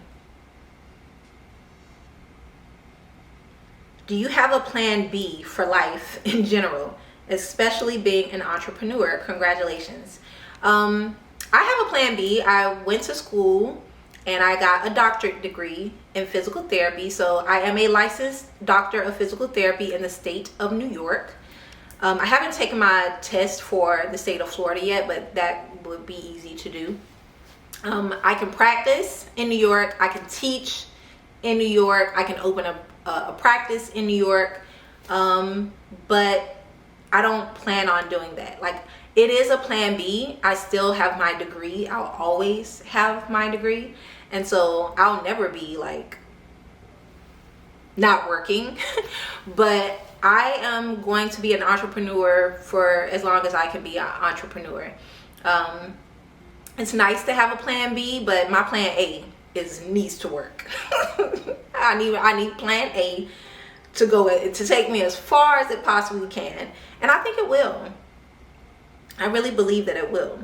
Do you have a plan B for life in general, especially being an entrepreneur? Congratulations. I have a plan B. I went to school and I got a doctorate degree in physical therapy. So I am a licensed doctor of physical therapy in the state of New York. I haven't taken my test for the state of Florida yet, but that would be easy to do. I can practice in New York. I can teach in New York. I can open a practice in New York. But I don't plan on doing that. Like, it is a plan B. I still have my degree. I'll always have my degree. And so I'll never be like not working. But I am going to be an entrepreneur for as long as I can be an entrepreneur. It's nice to have a plan B, but my plan A needs to work. I need plan A to take me as far as it possibly can. And I think it will. I really believe that it will.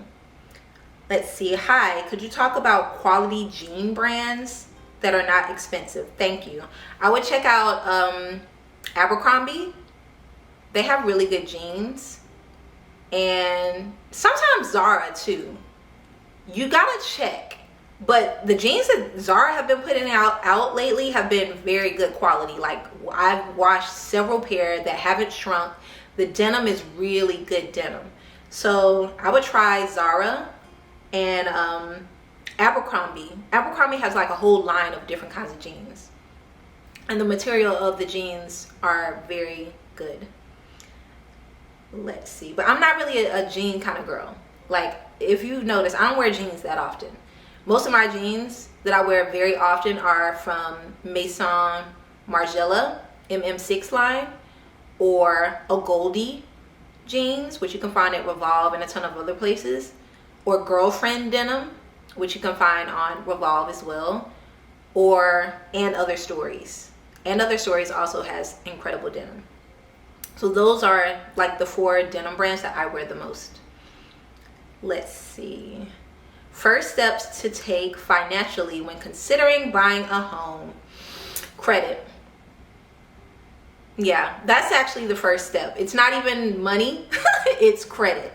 Let's see. Hi, could you talk about quality jean brands that are not expensive? Thank you. I would check out Abercrombie. They have really good jeans. And sometimes Zara too. You gotta check. But the jeans that Zara have been putting out lately have been very good quality. Like, I've washed several pair that haven't shrunk. The denim is really good denim. So I would try Zara and Abercrombie. Abercrombie has like a whole line of different kinds of jeans. And the material of the jeans are very good. Let's see. But I'm not really a jean kind of girl. Like, if you notice, I don't wear jeans that often. Most of my jeans that I wear very often are from Maison Margiela MM6 line, or a Goldie jeans, which you can find at Revolve and a ton of other places, or Girlfriend denim, which you can find on Revolve as well, and Other Stories. And Other Stories also has incredible denim. So those are like the 4 denim brands that I wear the most. Let's see. First steps to take financially when considering buying a home. Credit. Yeah, that's actually the first step. It's not even money, it's credit.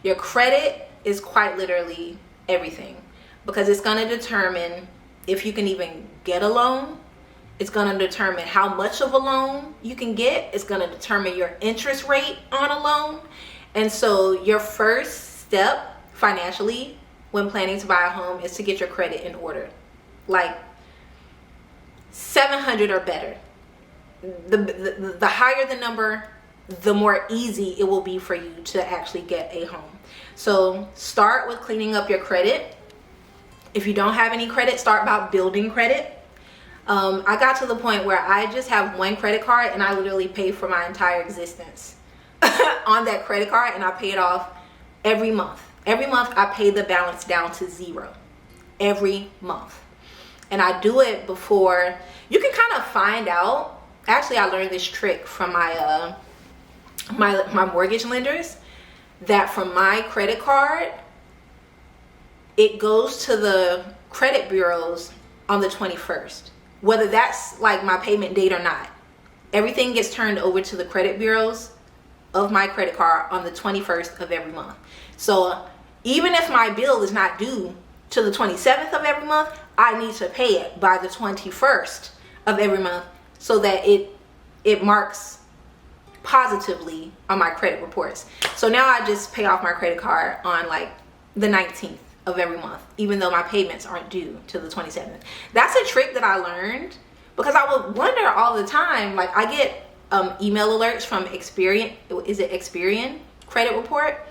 Your credit is quite literally everything, because it's going to determine if you can even get a loan. It's going to determine how much of a loan you can get. It's going to determine your interest rate on a loan. And so your first step financially when planning to buy a home is to get your credit in order. Like 700 or better. The higher the number, the more easy it will be for you to actually get a home. So start with cleaning up your credit. If you don't have any credit, start about building credit. I got to the point where I just have one credit card and I literally pay for my entire existence on that credit card, and I pay it off every month. Every month I pay the balance down to 0 every month. And I do it before. You can kind of find out. Actually, I learned this trick from my mortgage lenders, that from my credit card, it goes to the credit bureaus on the 21st. Whether that's like my payment date or not, everything gets turned over to the credit bureaus of my credit card on the 21st of every month. So even if my bill is not due to the 27th of every month, I need to pay it by the 21st of every month, so that it marks positively on my credit reports. So now I just pay off my credit card on like the 19th of every month, even though my payments aren't due to the 27th. That's a trick that I learned, because I would wonder all the time. Like, I get email alerts from Experian. Is it Experian credit report?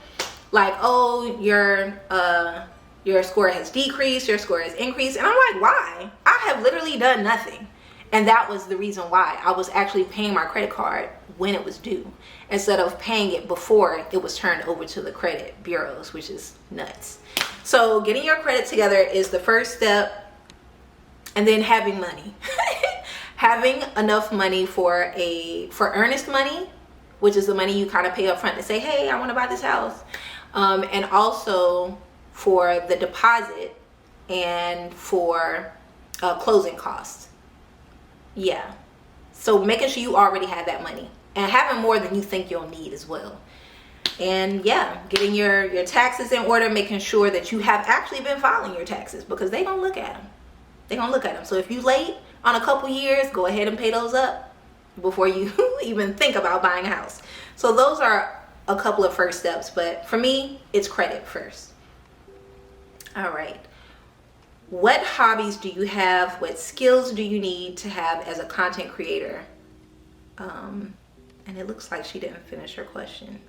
Like, oh, your score has decreased, your score has increased. And I'm like, why? I have literally done nothing. And that was the reason why. I was actually paying my credit card when it was due, instead of paying it before it was turned over to the credit bureaus, which is nuts. So getting your credit together is the first step, and then having money. Having enough money for earnest money, which is the money you kind of pay up front to say, hey, I want to buy this house, and also for the deposit and for closing costs. Yeah, so making sure you already have that money and having more than you think you'll need as well. And yeah, getting your taxes in order, making sure that you have actually been filing your taxes, because they gonna look at them. They gonna look at them. So if you late on a couple years, go ahead and pay those up before you even think about buying a house. So those are a couple of first steps, but for me, it's credit first. All right. What hobbies do you have? What skills do you need to have as a content creator? And it looks like she didn't finish her question.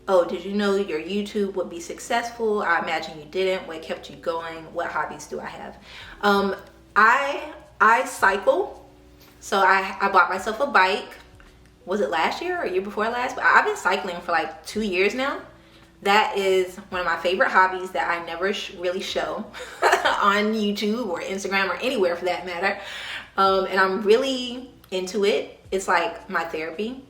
Oh, did you know your YouTube would be successful? I imagine you didn't. What kept you going? What hobbies do I have? I cycle. So I bought myself a bike. Was it last year or year before last? But I've been cycling for like 2 years now. That is one of my favorite hobbies that I never really show on YouTube or Instagram or anywhere for that matter. And I'm really into it. It's like my therapy.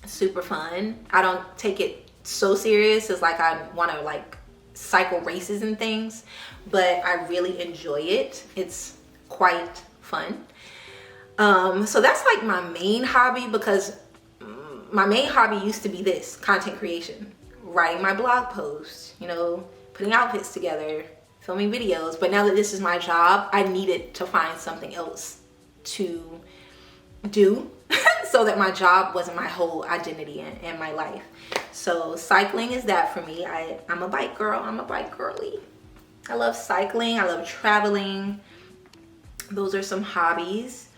Super fun. I don't take it so serious as like I want to like cycle races and things, but I really enjoy it. It's quite fun. So that's like my main hobby, because my main hobby used to be this content creation, writing my blog posts, you know, putting outfits together, filming videos. But now that this is my job, I needed to find something else to do so that my job wasn't my whole identity and my life. So cycling is that for me. I'm a bike girl. I'm a bike girly. I love cycling. I love traveling. Those are some hobbies.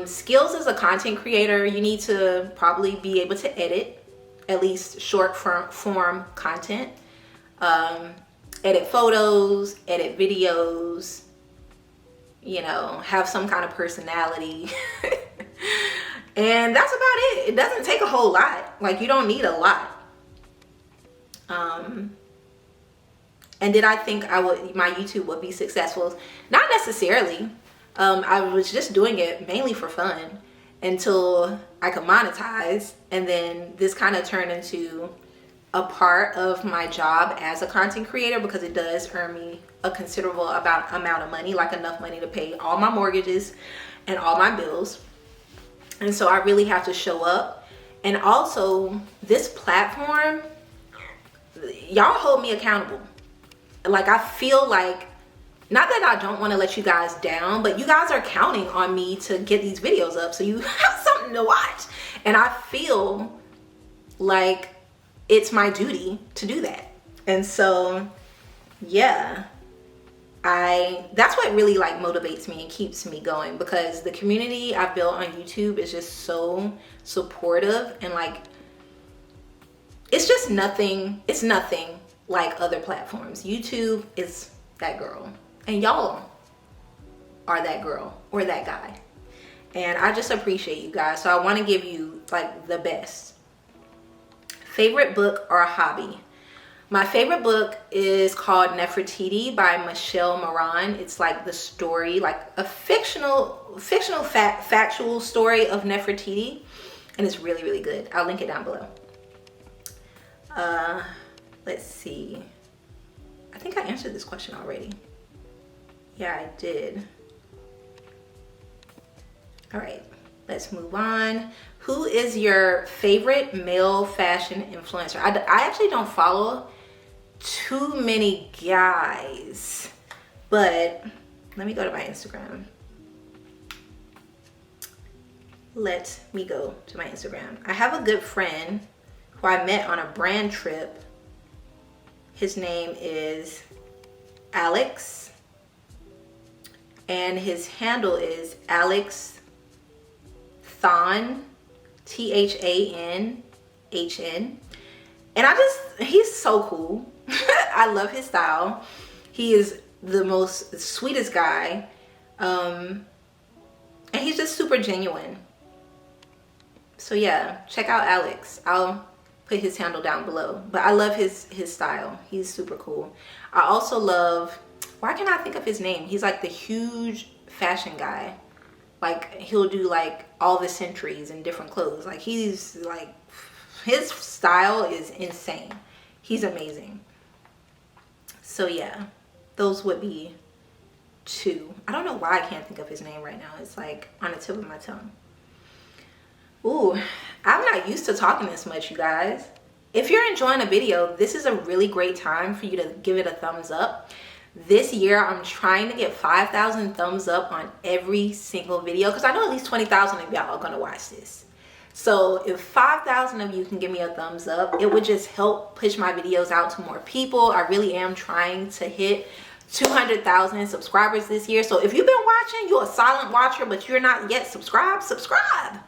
Skills as a content creator, you need to probably be able to edit at least short form content. Edit photos, edit videos, you know, have some kind of personality. And that's about it. It doesn't take a whole lot. Like, you don't need a lot. And did I think my YouTube would be successful? Not necessarily. I was just doing it mainly for fun until I could monetize. And then this kind of turned into a part of my job as a content creator, because it does earn me a considerable amount of money, like enough money to pay all my mortgages and all my bills. And so I really have to show up. And also, this platform, y'all hold me accountable. Like, I feel like, not that I don't want to let you guys down, but you guys are counting on me to get these videos up, so you have something to watch. And I feel like it's my duty to do that. And so, yeah, that's what really like motivates me and keeps me going, because the community I've built on YouTube is just so supportive, and like, it's just nothing like other platforms. YouTube is that girl, and y'all are that girl or that guy, and I just appreciate you guys. So I want to give you like the best. Favorite book or hobby? My favorite book is called Nefertiti by Michelle Moran. It's like the story, like a fictional factual story of Nefertiti, and it's really, really good. I'll link it down below. Let's see. I think I answered this question already. Yeah, I did. All right, let's move on. Who is your favorite male fashion influencer? I actually don't follow too many guys, but let me go to my Instagram. Let me go to my Instagram. I have a good friend who I met on a brand trip. His name is Alex, and his handle is Alex Thon, THANHN. And he's so cool. I love his style. He is the sweetest guy. And he's just super genuine. So yeah, check out Alex. I'll put his handle down below. But I love his style. He's super cool. I also love, why can't I think of his name? He's like the huge fashion guy. Like he'll do like all the centuries in different clothes. Like he's like, his style is insane. He's amazing. So yeah, those would be two. I don't know why I can't think of his name right now. It's like on the tip of my tongue. Ooh, I'm not used to talking this much, you guys. If you're enjoying a video, this is a really great time for you to give it a thumbs up. This year, I'm trying to get 5,000 thumbs up on every single video because I know at least 20,000 of y'all are going to watch this. So if 5,000 of you can give me a thumbs up, it would just help push my videos out to more people. I really am trying to hit 200,000 subscribers this year. So if you've been watching, you're a silent watcher, but you're not yet subscribed, subscribe.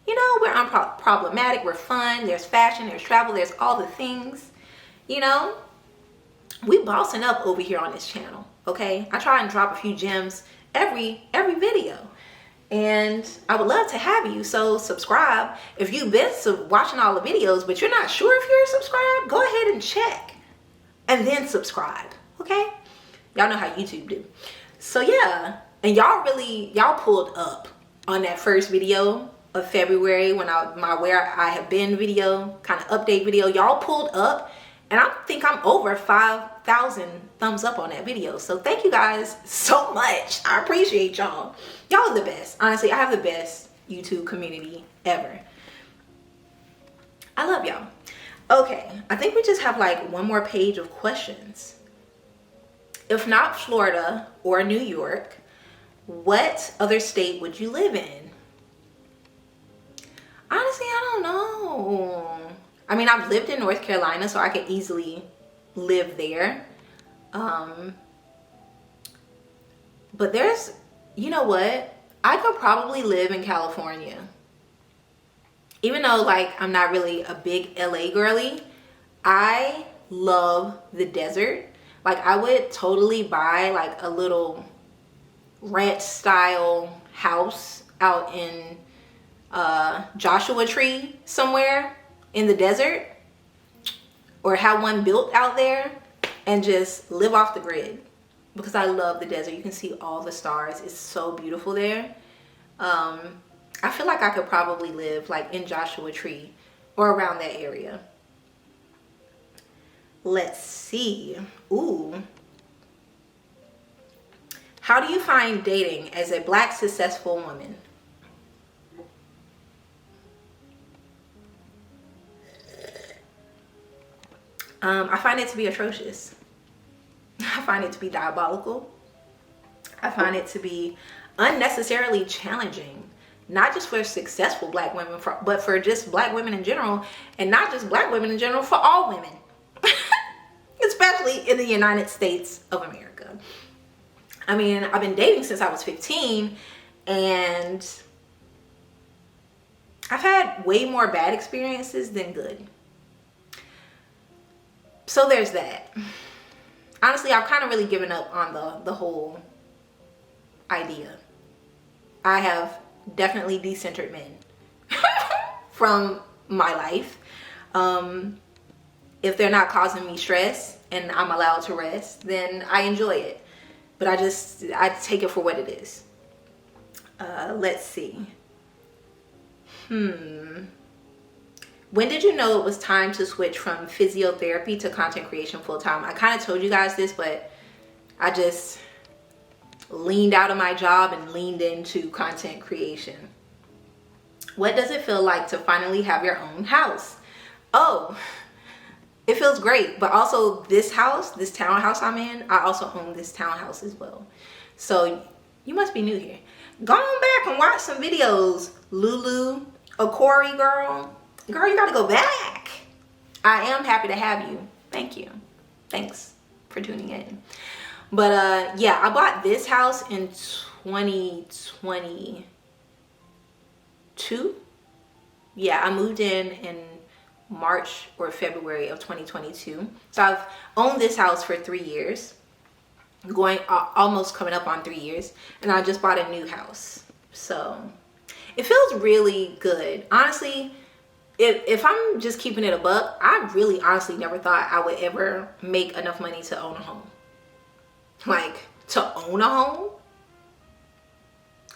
You know, we're unproblematic, we're fun, there's fashion, there's travel, there's all the things, you know. We bossing up over here on this channel, okay? I try and drop a few gems every video. And I would love to have you, so subscribe. If you've been watching all the videos, but you're not sure if you're subscribed, go ahead and check. And then subscribe, okay? Y'all know how YouTube do. So yeah, and y'all pulled up on that first video of February when my Where I Have Been video, kind of update video. Y'all pulled up. And I think I'm over 5,000 thumbs up on that video. So thank you guys so much. I appreciate y'all. Y'all are the best. Honestly, I have the best YouTube community ever. I love y'all. Okay, I think we just have like one more page of questions. If not Florida or New York, what other state would you live in? Honestly, I don't know. I mean, I've lived in North Carolina, so I could easily live there. But there's, you know what? I could probably live in California. Even though, like, I'm not really a big LA girly, I love the desert. Like, I would totally buy, like, a little ranch-style house out in Joshua Tree somewhere in the desert, or have one built out there and just live off the grid, because I love the desert. You can see all the stars. It's so beautiful there. I feel like I could probably live like in Joshua Tree or around that area. Let's see. Ooh. How do you find dating as a Black successful woman? I find it to be atrocious. I find it to be diabolical. I find it to be unnecessarily challenging, not just for successful Black women, but for just Black women in general, and not just Black women in general, for all women, especially in the United States of America. I mean, I've been dating since I was 15, and I've had way more bad experiences than good. So there's that. Honestly, I've kind of really given up on the whole idea. I have definitely decentered men from my life. If they're not causing me stress and I'm allowed to rest, then I enjoy it. But I take it for what it is. Let's see. When did you know it was time to switch from physiotherapy to content creation full time? I kind of told you guys this, but I just leaned out of my job and leaned into content creation. What does it feel like to finally have your own house? Oh, it feels great. But also this house, this townhouse I'm in, I also own this townhouse as well. So you must be new here. Go on back and watch some videos. Lulu, Okori girl, you gotta go back. I am happy to have you. Thank you. Thanks for tuning in. But yeah, I bought this house in 2022. Yeah, I moved in March or February of 2022. So I've owned this house for 3 years, almost coming up on 3 years, and I just bought a new house. So it feels really good. Honestly, if I'm just keeping it a buck, I really honestly never thought I would ever make enough money to own a home. Like, to own a home.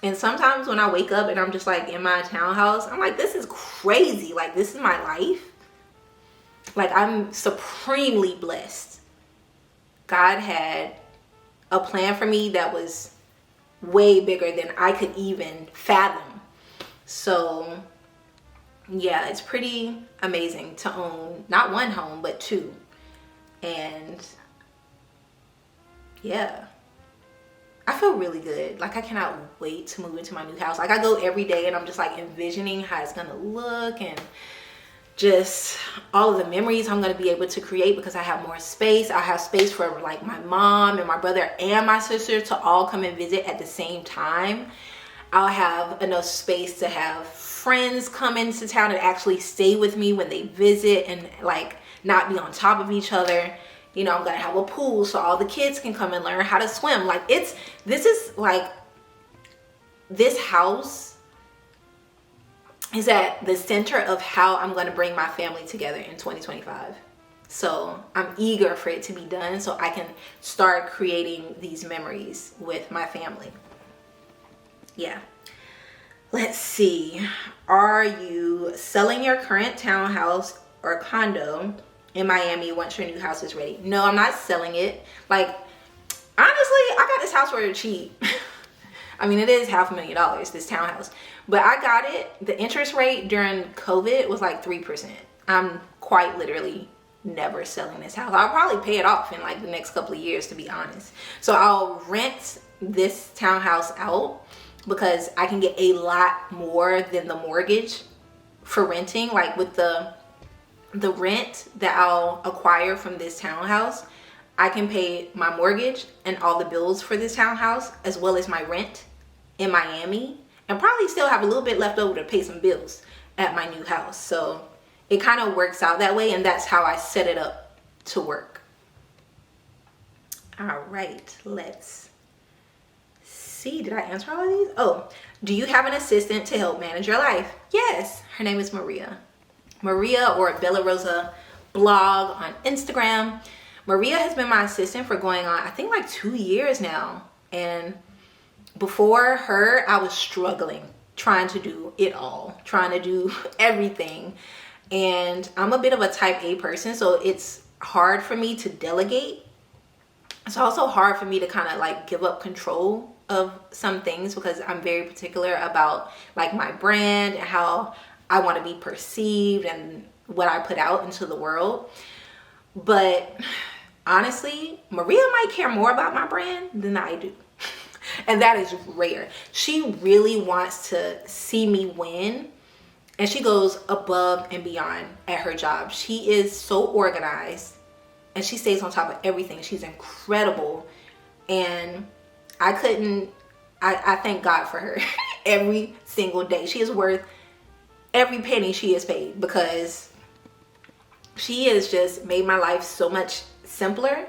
And sometimes when I wake up and I'm just like in my townhouse, I'm like, this is crazy. Like, this is my life. Like, I'm supremely blessed. God had a plan for me that was way bigger than I could even fathom. So yeah, it's pretty amazing to own not one home, but two. And yeah, I feel really good. Like, I cannot wait to move into my new house. Like, I go every day and I'm just like envisioning how it's gonna look and just all of the memories I'm gonna be able to create, because I have more space. I have space for like my mom and my brother and my sister to all come and visit at the same time. I'll have enough space to have friends come into town and actually stay with me when they visit and like not be on top of each other. You know, I'm gonna have a pool so all the kids can come and learn how to swim. Like, this is like, this house is at the center of how I'm gonna bring my family together in 2025. So I'm eager for it to be done so I can start creating these memories with my family. Yeah. Let's see. Are you selling your current townhouse or condo in Miami once your new house is ready? No, I'm not selling it. Like, honestly, I got this house for cheap. I mean, it is $500,000, this townhouse, but I got it. The interest rate during COVID was like 3%. I'm quite literally never selling this house. I'll probably pay it off in like the next couple of years, to be honest. So I'll rent this townhouse out because I can get a lot more than the mortgage for renting. Like, with the rent that I'll acquire from this townhouse, I can pay my mortgage and all the bills for this townhouse, as well as my rent in Miami, and probably still have a little bit left over to pay some bills at my new house. So it kind of works out that way, and that's how I set it up to work. All right, let's see. Did I answer all of these? Oh, do you have an assistant to help manage your life? Yes, her name is Maria. Maria, or Bella Rosa blog on Instagram. Maria has been my assistant for going on, I think, like 2 years now. And before her, I was struggling, trying to do it all, trying to do everything. And I'm a bit of a type A person, so it's hard for me to delegate. It's also hard for me to kind of like give up control of some things, because I'm very particular about like my brand and how I want to be perceived and what I put out into the world. But honestly, Maria might care more about my brand than I do. And that is rare. She really wants to see me win, and she goes above and beyond at her job. She is so organized and she stays on top of everything. She's incredible, and I thank God for her every single day. She is worth every penny she is paid, because she has just made my life so much simpler.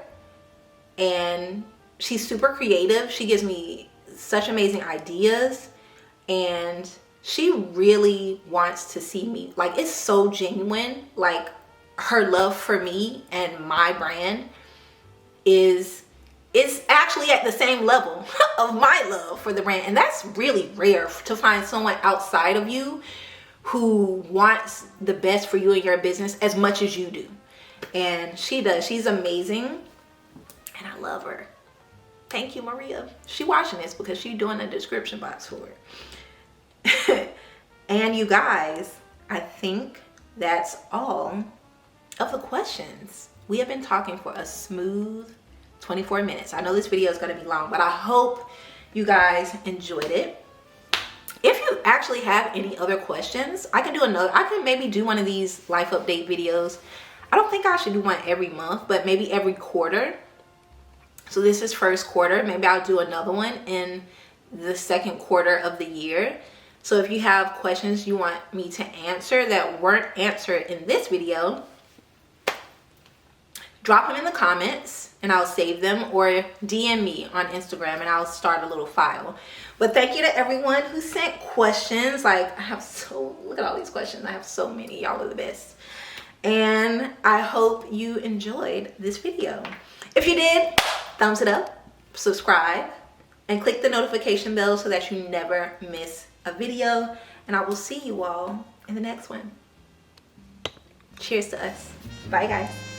And she's super creative. She gives me such amazing ideas, and she really wants to see me, like, it's so genuine. Like, her love for me and my brand is actually at the same level of my love for the brand. And that's really rare, to find someone outside of you who wants the best for you and your business as much as you do. And she does. She's amazing, and I love her. Thank you, Maria. She watching this because she's doing a description box for it. And you guys, I think that's all of the questions. We have been talking for a smooth 24 minutes. I know this video is going to be long, but I hope you guys enjoyed it. If you actually have any other questions, I can maybe do one of these life update videos. I don't think I should do one every month, but maybe every quarter. So this is first quarter. Maybe I'll do another one in the second quarter of the year. So if you have questions you want me to answer that weren't answered in this video, drop them in the comments and I'll save them, or DM me on Instagram and I'll start a little file. But thank you to everyone who sent questions. Like, look at all these questions. I have so many. Y'all are the best. And I hope you enjoyed this video. If you did, thumbs it up, subscribe, and click the notification bell so that you never miss a video. And I will see you all in the next one. Cheers to us. Bye, guys.